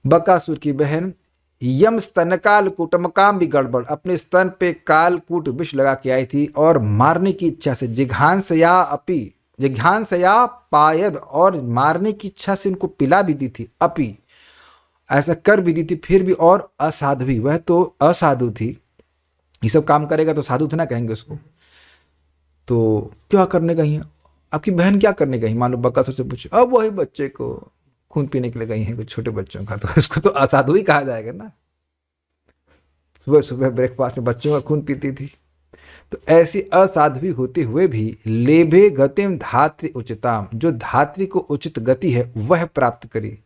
बकासुर की बहन यम स्तनकाल कूटमकाम भी गड़बड़, अपने स्तन पे कालकूट विष लगा के आई थी और मारने की इच्छा से जिघांसया अपी, जिघांसया पायद, और मारने की इच्छा से उनको पिला भी दी थी, अपी ऐसा कर भी दी थी, फिर भी और असाध्वी, वह तो असाधु थी। ये सब काम करेगा तो साधु थे ना कहेंगे उसको। तो क्या करने गई हैं आपकी बहन, क्या करने गई, मान लो बकासुर से पूछे, अब वही बच्चे को खून पीने के लिए गई हैं कुछ छोटे बच्चों का, तो इसको तो असाधु ही कहा जाएगा ना। सुबह सुबह ब्रेकफास्ट में बच्चों का खून पीती थी। तो ऐसी असाध्वी होते हुए भी लेभे गतिम धात्री उचिताम, जो धात्री को उचित गति है वह प्राप्त करी,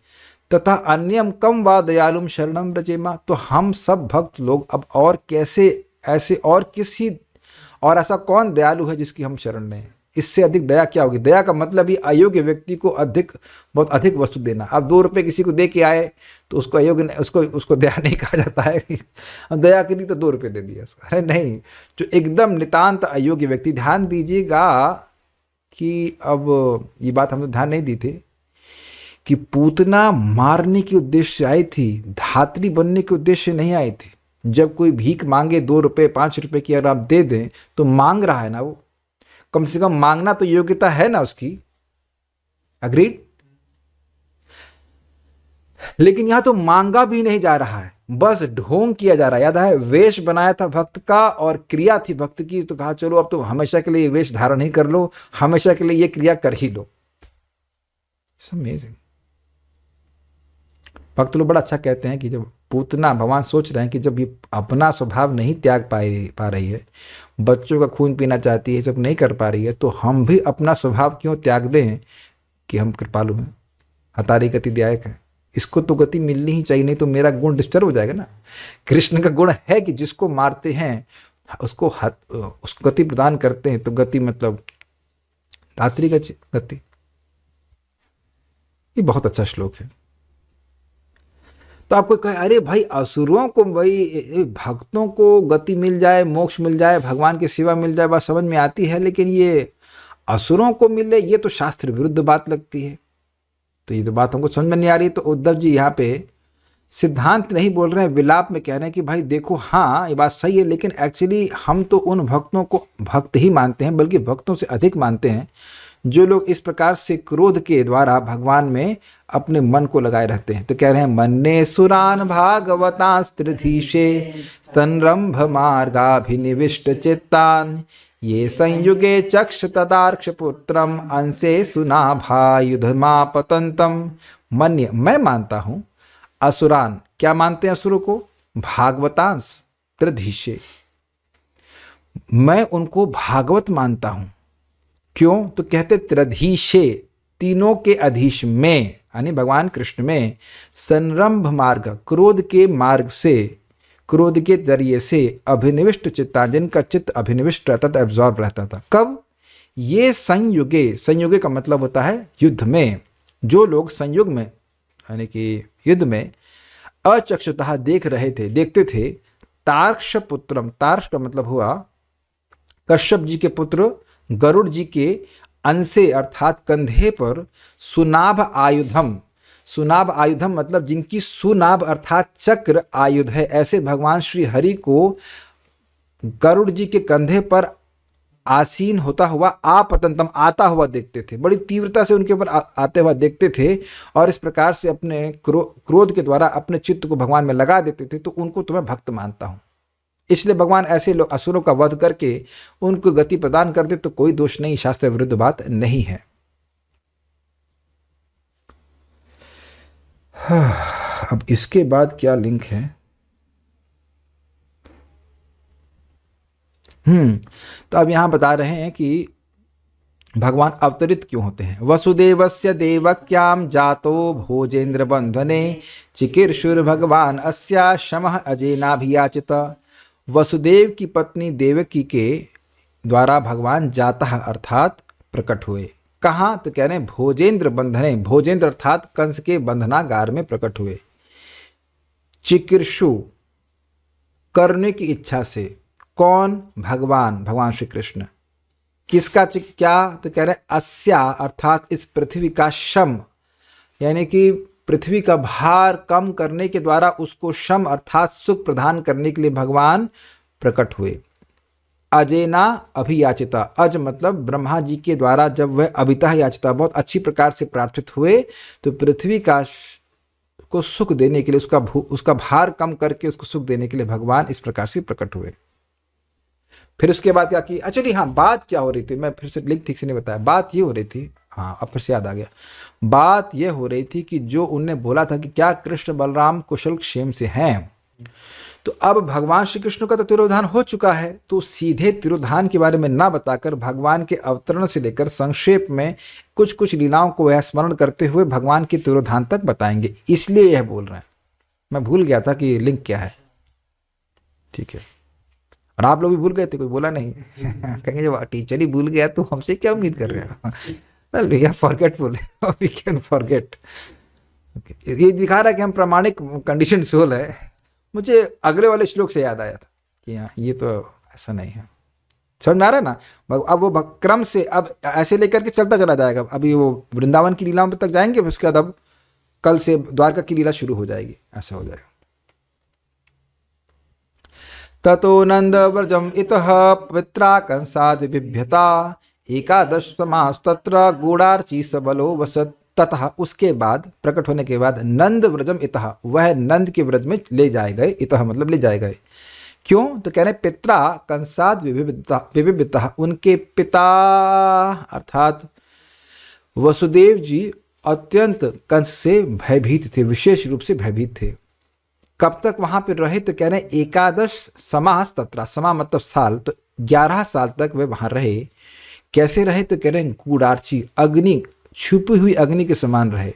तथा अन्यम कम वा दयालुम शरणम रजेमा। तो हम सब भक्त लोग अब और कैसे ऐसे और किसी और ऐसा कौन दयालु है जिसकी हम शरण लें, इससे अधिक दया क्या होगी। दया का मतलब ही अयोग्य व्यक्ति को बहुत अधिक वस्तु देना। आप 2 रुपये किसी को दे के आए तो उसको अयोग्य, उसको दया नहीं कहा जाता है। हम दया के लिए तो 2 रुपये दे दिया उसको, अरे नहीं, जो एकदम नितांत अयोग्य व्यक्ति। ध्यान दीजिएगा कि अब ये बात हम ध्यान नहीं दी थे कि पूतना मारने के उद्देश्य से आई थी, धात्री बनने के उद्देश्य से नहीं आई थी। जब कोई भीख मांगे 2 रुपये 5 रुपये की अगर आप दे दें तो मांग रहा है ना, वो कम से कम मांगना तो योग्यता है ना उसकी, अग्रीड। लेकिन यहां तो मांगा भी नहीं जा रहा है, बस ढोंग किया जा रहा है। याद है वेश बनाया था भक्त का और क्रिया थी भक्त की, तो कहा चलो अब तो हमेशा के लिए वेश धारण ही कर लो, हमेशा के लिए ये क्रिया कर ही लो। अमेजिंग। भक्त लोग बड़ा अच्छा कहते हैं कि जब पूतना, भगवान सोच रहे हैं कि जब ये अपना स्वभाव नहीं त्याग पा रही है, बच्चों का खून पीना चाहती है, सब नहीं कर पा रही है, तो हम भी अपना स्वभाव क्यों त्याग दें कि हम कृपालु हैं, हतारी गति दायक है। इसको तो गति मिलनी ही चाहिए, नहीं तो मेरा गुण डिस्टर्ब हो जाएगा ना। कृष्ण का गुण है कि जिसको मारते हैं उसको गति प्रदान करते हैं, तो गति मतलब धात्री गति। ये बहुत अच्छा श्लोक है। तो आपको कहे अरे भाई असुरों को, भाई भक्तों को गति मिल जाए, मोक्ष मिल जाए, भगवान की सेवा मिल जाए, बात समझ में आती है, लेकिन ये असुरों को मिले ये तो शास्त्र विरुद्ध बात लगती है। तो ये तो बात हमको समझ में नहीं आ रही। तो उद्धव जी यहाँ पे सिद्धांत नहीं बोल रहे हैं, विलाप में कह रहे हैं कि भाई देखो हाँ ये बात सही है, लेकिन एक्चुअली हम तो उन भक्तों को भक्त ही मानते हैं, बल्कि भक्तों से अधिक मानते हैं जो लोग इस प्रकार से क्रोध के द्वारा भगवान में अपने मन को लगाए रहते हैं। तो कह रहे हैं मन्ने सुरान भागवतास्त्रिधीशे संरंभ मार्गाभिनिविष्ट चित्तान ये संयुगे चक्ष तदार्क्ष पुत्रम अंशे सुनाभायुधमा पतंतम। मन्य मैं मानता हूँ, असुरान क्या मानते हैं असुरों को, भागवतांश त्रिधीशे, मैं उनको भागवत मानता हूँ। क्यों, तो कहते त्रिधीशे तीनों के अधीश में, यानी भगवान कृष्ण में, संरंभ मार्ग क्रोध के मार्ग से, क्रोध के जरिए से अभिनिविष्ट चित्ता, जिनका चित्त अभिनिविष्ट रहता था, एब्जॉर्ब रहता था। कब, ये संयुगे, संयुगे का मतलब होता है युद्ध में। जो लोग संयुग में यानी कि युद्ध में अचक्षुतः देख रहे थे, देखते थे, तार्क्ष पुत्रम, तार्क्ष का मतलब हुआ कश्यप जी के पुत्र गरुड़ जी के अंशे अर्थात कंधे पर सुनाभ आयुधम, सुनाभ आयुधम मतलब जिनकी सुनाभ अर्थात चक्र आयुध है, ऐसे भगवान श्री हरि को गरुड़ जी के कंधे पर आसीन होता हुआ आपतंतम आता हुआ देखते थे, बड़ी तीव्रता से उनके ऊपर आते हुआ देखते थे, और इस प्रकार से अपने क्रोध के द्वारा अपने चित्त को भगवान में लगा देते थे। तो उनको तो मैं भक्त मानता हूँ। इसलिए भगवान ऐसे लोग असुरों का वध करके उनको गति प्रदान कर दे तो कोई दोष नहीं, शास्त्र विरुद्ध बात नहीं है। अब इसके बाद क्या लिंक है, तो अब यहाँ बता रहे हैं कि भगवान अवतरित क्यों होते हैं। वसुदेवस्य देवक्याम जातो भोजेन्द्र बंधने चिकीर्षुर भगवान अस्या शमः अजेनाभियाचित। वसुदेव की पत्नी देवकी के द्वारा भगवान जाता अर्थात प्रकट हुए। कहाँ? तो कह रहे हैं भोजेन्द्र बंधने, भोजेन्द्र अर्थात कंस के बंधनागार में प्रकट हुए। चिकीर्षु, करने की इच्छा से। कौन? भगवान, भगवान श्री कृष्ण। किसका क्या? तो कह रहे हैं अस्या अर्थात इस पृथ्वी का शम, यानी कि पृथ्वी का भार कम करने के द्वारा उसको शम अर्थात सुख प्रदान करने के लिए भगवान प्रकट हुए। अजेना अभियाचिता, अज मतलब ब्रह्मा जी के द्वारा जब वह अभितः याचिता बहुत अच्छी प्रकार से प्रार्थित हुए, तो पृथ्वी का को सुख देने के लिए, उसका भार कम करके उसको सुख देने के लिए भगवान इस प्रकार से प्रकट हुए। फिर उसके बाद क्या की? एक्चुअली हाँ, बात क्या हो रही थी, मैं फिर से लिंक ठीक से नहीं बताया। बात ये हो रही थी, हाँ अब फिर से याद आ गया। बात ये हो रही थी कि जो उनने बोला था कि क्या कृष्ण बलराम कुशल क्षेम से हैं, तो अब भगवान श्री कृष्ण का तो तिरोधान हो चुका है, तो सीधे तिरोधान के बारे में ना बताकर भगवान के अवतरण से लेकर संक्षेप में कुछ कुछ लीलाओं को वह स्मरण करते हुए भगवान के तिरोधान तक बताएंगे, इसलिए यह बोल रहे हैं। मैं भूल गया था कि लिंक क्या है, ठीक है। और आप लोग भी भूल गए थे, कोई बोला नहीं। कहेंगे जब टीचर ही भूल गया तो हमसे क्या उम्मीद कर रहे हो? Well we are forgetful, we can forget. ये दिखा रहा है कि हम प्रामाणिक कंडीशन सोल है। मुझे अगले वाले श्लोक से याद आया था कि हाँ ये तो ऐसा नहीं है। समझ में आ रहा है ना? अब वो क्रम से अब ऐसे लेकर के चलता चला जाएगा। अभी वो वृंदावन की लीलाओं तक जाएंगे, उसके बाद अब कल से द्वारका की लीला शुरू हो जाएगी, ऐसा हो जाएगा। ततो नंद व्रजम इतः पित्रा कंसाद विभिभ्यता एकादश समास्तत्र गूढ़ार्ची सबलो वसत। ततः उसके बाद, प्रकट होने के बाद, नंद व्रजम इतः, वह नंद के व्रज में ले जाए गए। इतः मतलब ले जाए गए। क्यों? तो कह रहे पित्रा कंसाद विभिभ्यता, उनके पिता अर्थात वसुदेव जी अत्यंत कंस से भयभीत थे, विशेष रूप से भयभीत थे। कब तक वहां पर रहे? तो कह रहे हैं एकादश समास तत्रा, समा मतलब साल, तो 11 साल तक वे वहां रहे। कैसे रहे? तो कह रहे हैं गूढ़ार्ची, अग्नि, छुपी हुई अग्नि के समान रहे।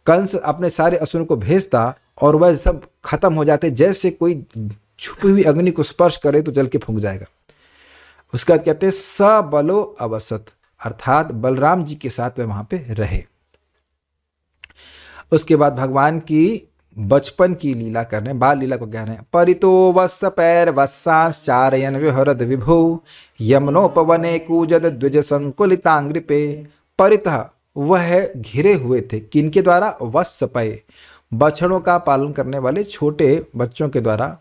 कंस अपने सारे असुरों को भेजता और वह सब खत्म हो जाते, जैसे कोई छुपी हुई अग्नि को स्पर्श करे तो जल के फूंक जाएगा। उसका कहते हैं सबलो अवसत, अर्थात बलराम जी के साथ वह वहां पे रहे। उसके बाद भगवान की बचपन की लीला कर रहे हैं, बाल लीला को कह रहे हैं। परितो वत्स पैर वत्सांस चारयन विहरद विभु यमनोपवने कूजद द्विज संकुलितांग्रिपे। परितः, वह घिरे हुए थे, किनके द्वारा? वत्स पय, बछड़ों का पालन करने वाले छोटे बच्चों के द्वारा।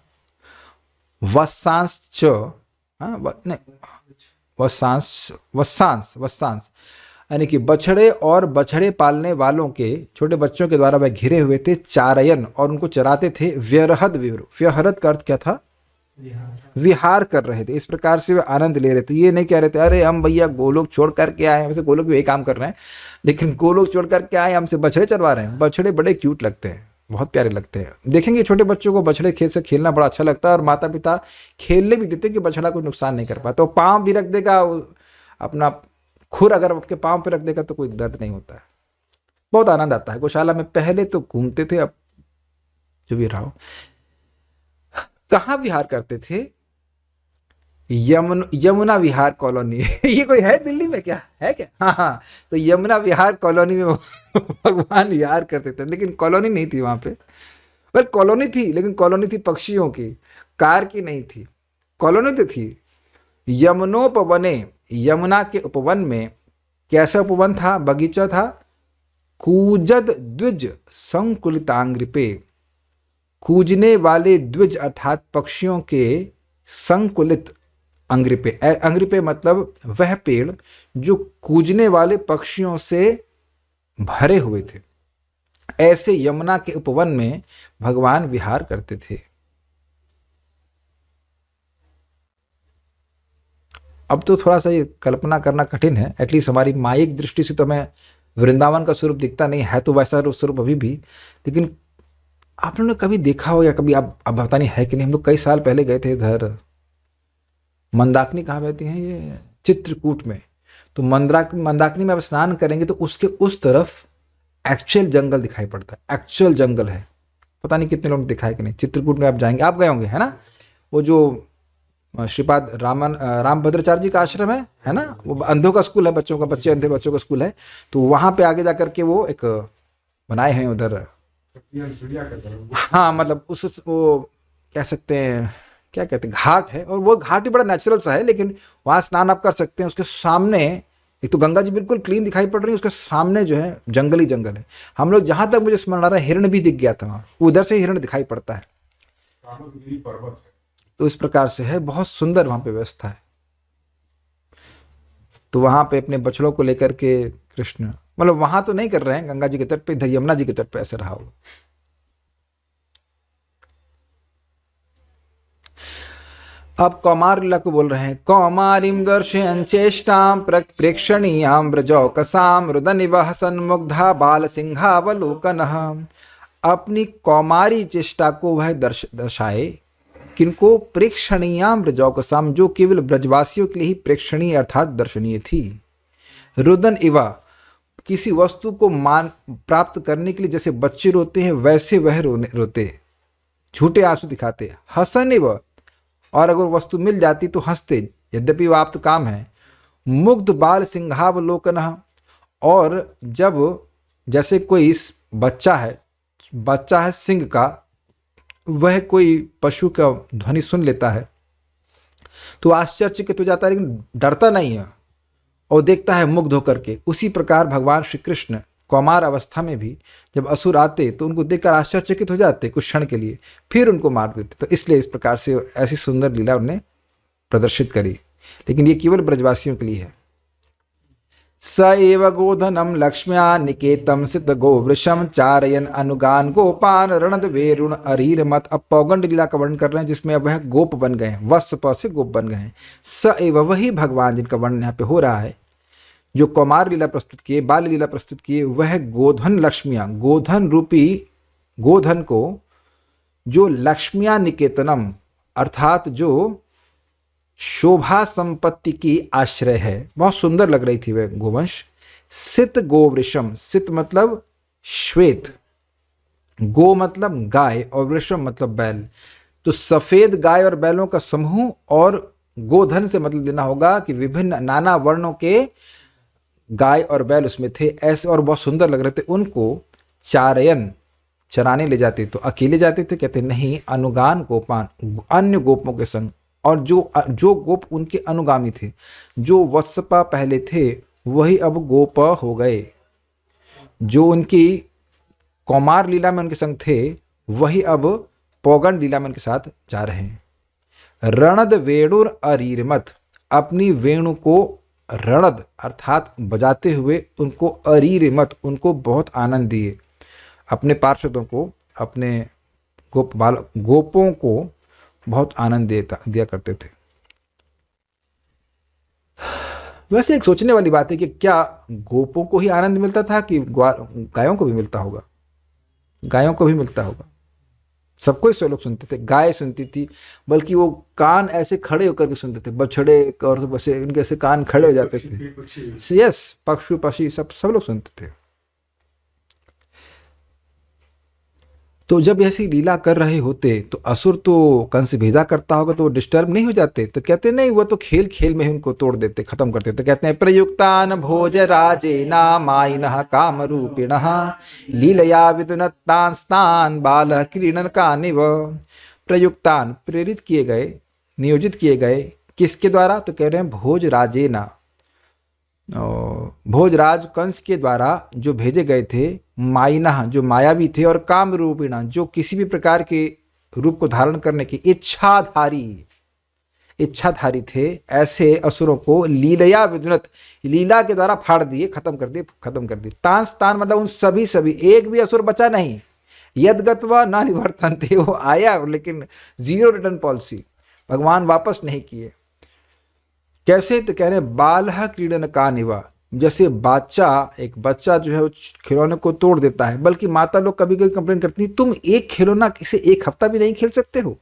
वत्सांस च, वत्सांस यानी कि बछड़े और बछड़े पालने वालों के छोटे बच्चों के द्वारा वह घिरे हुए थे। चारयन, और उनको चराते थे। व्यरहद, व्यहरद का अर्थ क्या था? विहार कर रहे थे। इस प्रकार से वे आनंद ले रहे थे। ये नहीं कह रहे थे अरे हम भैया गोलोक छोड़ करके आए हैं, वैसे गोलोक भी यही काम कर रहे हैं, लेकिन गोलोक छोड़ करके आए हमसे बछड़े चरवा रहे हैं। बछड़े बड़े क्यूट लगते हैं, बहुत प्यारे लगते हैं। देखेंगे छोटे बच्चों को बछड़े खेल से खेलना बड़ा अच्छा लगता है, और माता पिता खेलने भी देते कि बछड़ा कोई नुकसान नहीं कर पाता। तो पाँव भी रख देगा, अपना खुर अगर आपके पाँव पे रख देगा तो कोई दर्द नहीं होता है, बहुत आनंद आता है। गौशाला में पहले तो घूमते थे, अब जो भी रहा हो। कहाँ विहार करते थे? यमुना विहार कॉलोनी। ये कोई है दिल्ली में क्या है क्या? हाँ, तो यमुना विहार कॉलोनी में भगवान विहार करते थे, लेकिन कॉलोनी नहीं थी वहां पे। वेल कॉलोनी थी, लेकिन कॉलोनी थी पक्षियों की, कार की नहीं थी। कॉलोनी तो थी। यमुनोपवने, यमुना के उपवन में। कैसा उपवन था? बगीचा था। कूजद द्विज संकुलितांग्रिपे, कूजने वाले द्विज अर्थात पक्षियों के संकुलित अंग्रिपे। अंग्रिपे मतलब वह पेड़ जो कूजने वाले पक्षियों से भरे हुए थे। ऐसे यमुना के उपवन में भगवान विहार करते थे। अब तो थोड़ा सा ये कल्पना करना कठिन है, एटलीस्ट हमारी माइक दृष्टि से तो हमें वृंदावन का स्वरूप दिखता नहीं है, तो वैसा स्वरूप अभी भी। लेकिन आप लोगों ने कभी देखा हो या कभी अब पता नहीं है कि नहीं, हम लोग कई साल पहले गए थे इधर मंदाकिनी कहाँ बहती हैं? ये चित्रकूट में। तो मंदाकिनी में आप स्नान करेंगे तो उसके उस तरफ एक्चुअल जंगल दिखाई पड़ता है, एक्चुअल जंगल है। पता नहीं कितने लोग दिखाए कि नहीं। चित्रकूट में आप जाएंगे, आप गए होंगे है ना, वो जो श्रीपाद रामभद्राचार्य जी का आश्रम है ना, वो अंधों का स्कूल है, बच्चों का, बच्चे अंधे बच्चों का स्कूल है। तो वहाँ पे आगे जा करके वो एक बनाए हैं उधर। हाँ मतलब उस वो कह सकते हैं, क्या कहते हैं, घाट है, और वो घाट ही बड़ा नेचुरल सा है, लेकिन वहाँ स्नान आप कर सकते हैं। उसके सामने एक तो गंगा जी बिल्कुल क्लीन दिखाई पड़ रही है, उसके सामने जो है जंगल ही जंगल है। हम लोग जहाँ तक मुझे स्मरण आ रहा है हिरण भी दिख गया था वहाँ, उधर से हिरण दिखाई पड़ता है। तो इस प्रकार से है, बहुत सुंदर वहाँ पे व्यवस्था है। तो वहाँ पे अपने बछड़ों को लेकर के कृष्ण, मतलब वहाँ तो नहीं कर रहे हैं गंगा जी के तट पे, इधर यमुना जी के तट पे ऐसे रहा होगा। अब कौमार लीला को बोल रहे हैं। कौमारीम दर्शयन चेष्टाम प्रेक्षणीयाम व्रजौकसाम रुदनिवह सन्मुग्धा बाल सिंहावलोकन। अपनी कौमारी चेष्टा को वह दर्शाए, किनको? प्रेक्षणीयाम व्रजौकसाम, जो केवल ब्रजवासियों के लिए ही प्रेक्षणीय अर्थात दर्शनीय थी। रुदन इवा, किसी वस्तु को मान प्राप्त करने के लिए जैसे बच्चे रोते हैं वैसे वह रोते, झूठे आंसू दिखाते। हसन इव, और अगर वस्तु मिल जाती तो हंसते, यद्यपि वो आप तो काम है। मुग्ध बाल सिंहावलोकन, और जब जैसे कोई बच्चा है सिंह का, वह कोई पशु का ध्वनि सुन लेता है तो आश्चर्यचकित हो जाता है, लेकिन डरता नहीं है और देखता है मुग्ध होकर के। उसी प्रकार भगवान श्री कृष्ण कौमार अवस्था में भी जब असुर आते तो उनको देखकर आश्चर्यचकित हो जाते कुछ क्षण के लिए, फिर उनको मार देते। तो इसलिए इस प्रकार से ऐसी सुंदर लीला उन्हें प्रदर्शित करी, लेकिन ये केवल ब्रजवासियों के लिए है। स एव गोधनम लक्ष्म्या निकेतम सिद्ध गोवृषम चारयन अनुगान गोपान रणद वेरुण अरीर मत। अब पौगंड लीला का वर्णन कर रहे हैं, जिसमें अब वह गोप बन गए हैं, वत्स प से गोप बन गए हैं। स एव, वही भगवान जिनका वर्णन यहाँ पे हो रहा है, जो कौमार लीला प्रस्तुत किए, बाल लीला प्रस्तुत किए, वह गोधन लक्ष्मियाँ, गोधन रूपी गोधन को जो लक्ष्मियाँ निकेतनम अर्थात जो शोभा संपत्ति की आश्रय है, बहुत सुंदर लग रही थी वह गोवंश। सित गोवृषम, सित मतलब श्वेत, गो मतलब गाय और वृषम मतलब बैल। तो सफेद गाय और बैलों का समूह, और गोधन से मतलब देना होगा कि विभिन्न नाना वर्णों के गाय और बैल उसमें थे ऐसे, और बहुत सुंदर लग रहे थे। उनको चारयन, चराने ले जाते, तो अकेले जाते थे? कहते नहीं, अनुगान गोपान, अन्य गोपों के संग। और जो गोप उनके अनुगामी थे, जो वत्सपा पहले थे, वही अब गोप हो गए। जो उनकी कौमार लीला में उनके संग थे, वही अब पौगंड लीला में उनके साथ जा रहे हैं। रणद वेणुर अरीरमत, अपनी वेणु को रणद अर्थात बजाते हुए उनको अरीरमत, उनको बहुत आनंद दिए। अपने पार्षदों को, अपने गोपों को बहुत आनंद दिया करते थे। वैसे एक सोचने वाली बात है कि क्या गोपों को ही आनंद मिलता था कि गायों को भी मिलता होगा? गायों को भी मिलता होगा। सबको ही लोग सुनते थे, गाय सुनती थी, बल्कि वो कान ऐसे खड़े होकर के सुनते थे। बछड़े और बसे इनके ऐसे कान खड़े हो जाते थे। यस, पक्षी पक्षी सब लोग सुनते थे। तो जब ऐसी लीला कर रहे होते तो असुर तो कंस भेजा करता होगा, तो डिस्टर्ब नहीं हो जाते? तो कहते नहीं, वो तो खेल खेल में ही उनको तोड़ देते, खत्म करते। तो कहते हैं प्रयुक्तान भोज राजेना माइनः काम रूपिणः लीलया विदुनत्तांस्तान बाल क्रीडन कानिव। प्रयुक्तान, प्रेरित किए गए, नियोजित किए गए, किसके द्वारा? तो कह रहे हैं भोज राजेना, भोजराज कंस के द्वारा जो भेजे गए थे। माइना, जो मायावी थे, और काम रूपिणा, जो किसी भी प्रकार के रूप को धारण करने की इच्छाधारी थे। ऐसे असुरों को लीलया विदुनत, लीला के द्वारा फाड़ दिए, खत्म कर दिए। तांस तान मतलब उन सभी, एक भी असुर बचा नहीं। यदगत्वा ना निवर्तन्ते, वो आया लेकिन जीरो रिटर्न पॉलिसी, भगवान वापस नहीं किए। कैसे? तो कह रहे हैं बालह क्रीडन का निवा, जैसे एक बच्चा जो है खिलौने को तोड़ देता है। बल्कि माता लोग कभी कभी कंप्लेन करती हैं, तुम एक खिलौना इसे एक हफ्ता भी नहीं खेल सकते हो?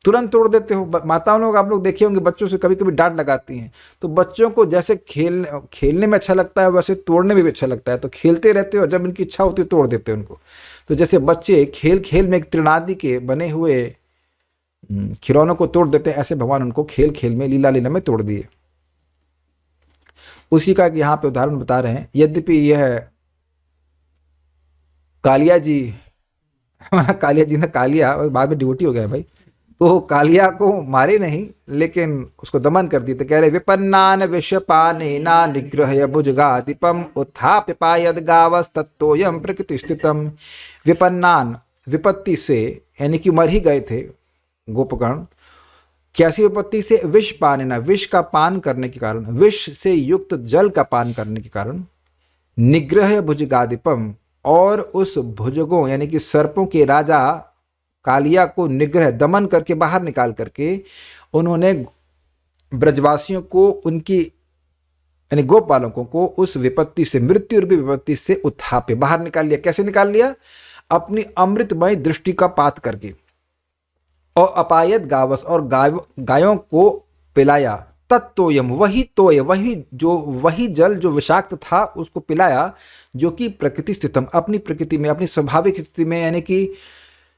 तुरंत तोड़ देते हो। माताओं लोग, आप लोग देखे होंगे, बच्चों से कभी कभी डांट लगाती हैं, तो बच्चों को जैसे खेलने में अच्छा लगता है वैसे तोड़ने में भी अच्छा लगता है, तो खेलते रहते हो, जब इनकी इच्छा होती है तोड़ देते हैं उनको। तो जैसे बच्चे खेल खेल में एक त्रिनादि के बने हुए खिलौनों को तोड़ देते हैं, ऐसे भगवान उनको खेल खेल में, लीला लीला में तोड़ दिए। उसी का यहाँ पे उदाहरण बता रहे हैं। यद्यपि यह कालिया जी, हमारा कालिया जी ने, कालिया बाद में डिवोटी हो गया भाई, तो कालिया को मारे नहीं लेकिन उसको दमन कर दिए। तो कह रहे विपन्नान विषपानेना निग्रह्य भुजगाधिपम उत्थाप्य पायद गावस्तत्तोयम प्रकृति स्थितम। विपन्नान, विपत्ति से, यानी कि मर ही गए थे गोपगण। कैसी विपत्ति से? विष पानेना, विष का पान करने के कारण, विष से युक्त जल का पान करने के कारण। निग्रह भुजगाधिपम, और उस भुजगों यानी कि सर्पों के राजा कालिया को निग्रह, दमन करके, बाहर निकाल करके उन्होंने ब्रजवासियों को, उनकी यानी गोपालकों को उस विपत्ति से, मृत्यु रूपी विपत्ति से उत्थाप्य, बाहर निकाल लिया। कैसे निकाल लिया? अपनी अमृतमय दृष्टि का पात करके। और अपायत गावस, और गायों को पिलाया। तत्तोयम, वही तोय, वही जल जो विषाक्त था उसको पिलाया, जो कि प्रकृति स्थितम, अपनी प्रकृति में, अपनी स्वाभाविक स्थिति में, यानी कि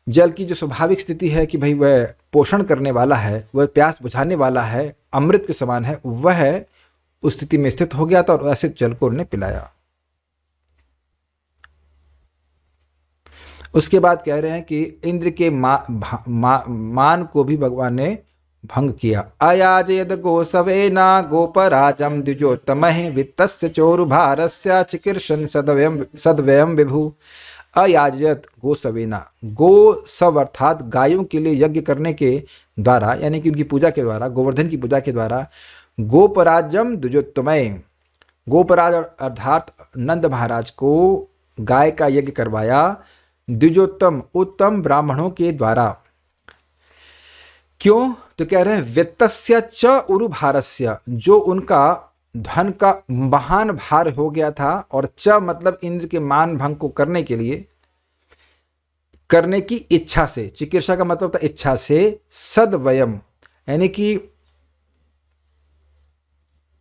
जल की जो स्वाभाविक स्थिति है कि भाई वह पोषण करने वाला है, वह प्यास बुझाने वाला है, अमृत के समान है, वह उस स्थिति में स्थित हो गया था और ऐसे जल को उन्होंने पिलाया। उसके बाद कह रहे हैं कि इंद्र के मान को भी भगवान ने भंग किया। अयाजयद गोसवेना गोपराजम द्विजोत्तमः वित्तस्य चोरुभारस्य चिकीर्षन् सद्वयम् विभु। अयाजयत गोसवेना, गो सब अर्थात गायों के लिए यज्ञ करने के द्वारा, यानी कि उनकी पूजा के द्वारा, गोवर्धन की पूजा के द्वारा, गोपराजम द्विजोत्तमः, गोपराज अर्थात नंद महाराज को गाय का यज्ञ करवाया, द्विजोत्तम, उत्तम ब्राह्मणों के द्वारा। क्यों? तो कह रहे हैं वित्तस्य च उरुभारस्य, जो उनका धन का महान भार हो गया था, और च मतलब इंद्र के मान भंग को करने के लिए, करने की इच्छा से, चिकित्सा का मतलब था इच्छा से, सद्वयम यानी कि,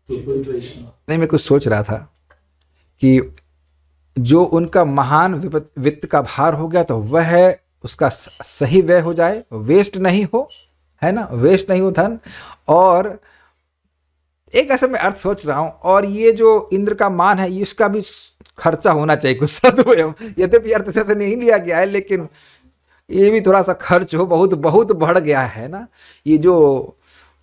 नहीं मैं कुछ सोच रहा था कि जो उनका महान वित्त का भार हो गया तो वह उसका सही व्यय हो जाए, वेस्ट नहीं हो, है ना, वेस्ट नहीं हो धन। और एक ऐसा मैं अर्थ सोच रहा हूं, और ये जो इंद्र का मान है इसका भी खर्चा होना चाहिए कुछ सद्वयम। यद्यपि अर्थ से नहीं लिया गया है, लेकिन ये भी थोड़ा सा खर्च हो, बहुत बहुत बढ़ गया है ना, ये जो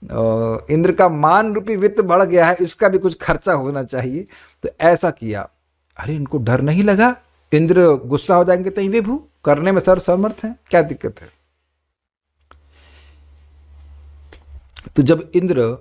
इंद्र का मान रूपी वित्त बढ़ गया है, इसका भी कुछ खर्चा होना चाहिए। तो ऐसा किया। अरे इनको डर नहीं लगा? इंद्र गुस्सा हो जाएंगे तो विभु करने में सर समर्थ हैं, क्या दिक्कत है? तो जब इंद्र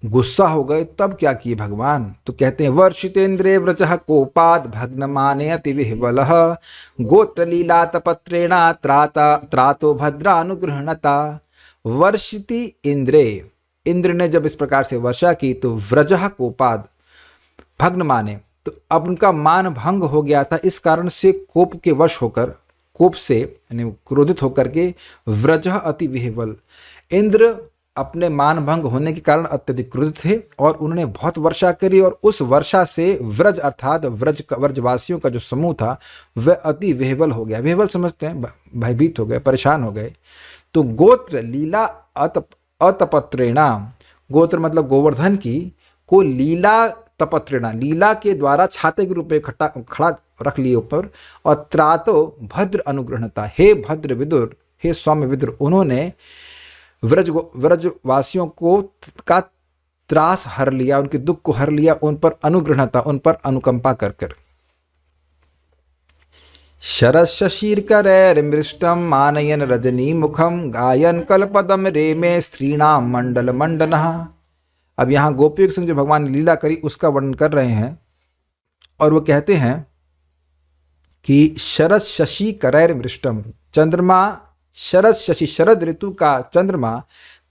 गुस्सा हो गए तब क्या किए भगवान? तो कहते हैं वर्षितेन्द्रे व्रजः कोपाद भग्नमाने अति विह्वलः गोत्रलीला तपत्रेणा त्रातो भद्रानुगृह्णता। वर्षिति इंद्रे, इंद्र ने जब इस प्रकार से वर्षा की तो व्रजः कोपाद, भग्न माने, तो अब उनका मान भंग हो गया था, इस कारण से कोप के वश होकर, कोप से यानी क्रोधित होकर के, व्रजः अति विह्वल, इंद्र अपने मान भंग होने के कारण अत्यधिक क्रोधित थे और उन्होंने बहुत वर्षा करी, और उस वर्षा से व्रज अर्थात व्रजवासियों का जो समूह था वह अति विह्वल हो गया। विह्वल समझते हैं, भयभीत हो गए, परेशान हो गए। तो गोत्र लीला अतपत्रेणा, गोत्र मतलब गोवर्धन की, को लीला तपत्रेणा, लीला के द्वारा छाते के रूप में खड़ा रख लिए ऊपर, और त्रातो भद्र अनुग्रहणता, हे भद्र विदुर, हे सौम्य विदुर, उन्होंने व्रजवासियों को का त्रास हर लिया, उनके दुख को हर लिया, उन पर अनुग्रहणता, उन पर अनुकंपा कर कर। शरशशीर्करैर्मृष्टं मानयन रजनी मुखम गायन कलपदम रेमे स्त्रीणाम मंडल मंडनः। अब यहाँ गोपियों के संग जो भगवान ने लीला करी उसका वर्णन कर रहे हैं, और वो कहते हैं कि शरद शशि करैर मृष्टम, चंद्रमा, शरद शशि शरद ऋतु का चंद्रमा,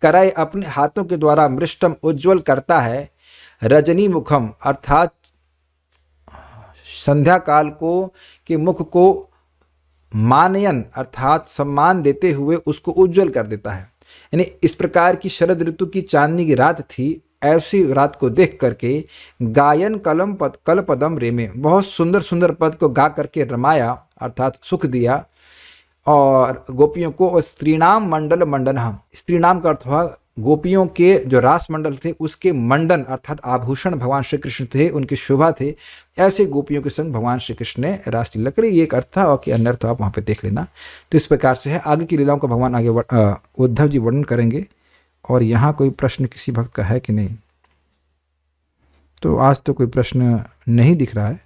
करय अपने हाथों के द्वारा मृष्टम उज्ज्वल करता है, रजनी मुखम अर्थात संध्या काल को के मुख को मानयन अर्थात सम्मान देते हुए उसको उज्ज्वल कर देता है। यानी इस प्रकार की शरद ऋतु की चांदनी की रात थी, ऐसी रात को देख करके गायन कल पदम रेमे, बहुत सुंदर सुंदर पद को गा करके रमाया अर्थात सुख दिया। और गोपियों को स्त्रीणाम मंडल मंडन, स्त्रीणाम का अर्थ हुआ गोपियों के जो रास मंडल थे उसके मंडन अर्थात आभूषण भगवान श्री कृष्ण थे, उनकी शोभा थे, ऐसे गोपियों के संग भगवान श्री कृष्ण ने रासलीला करी। ये एक अर्थ था और कि अन्य अर्थ आप वहाँ पे देख लेना। तो इस प्रकार से है, आगे की लीलाओं का भगवान आगे उद्धव जी वर्णन करेंगे। और यहाँ कोई प्रश्न किसी भक्त का है कि नहीं? तो आज तो कोई प्रश्न नहीं दिख रहा है,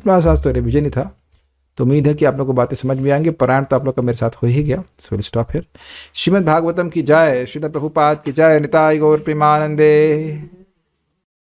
आज तो रिविजन ही था। तो उम्मीद है कि आप लोग को बातें समझ में आएंगे। पारायण तो आप लोग का मेरे साथ हो ही गया। So will stop here. Shrimad Bhagavatam की जय, श्रील प्रभुपाद की जय, निताय गौर प्रेमानंदे।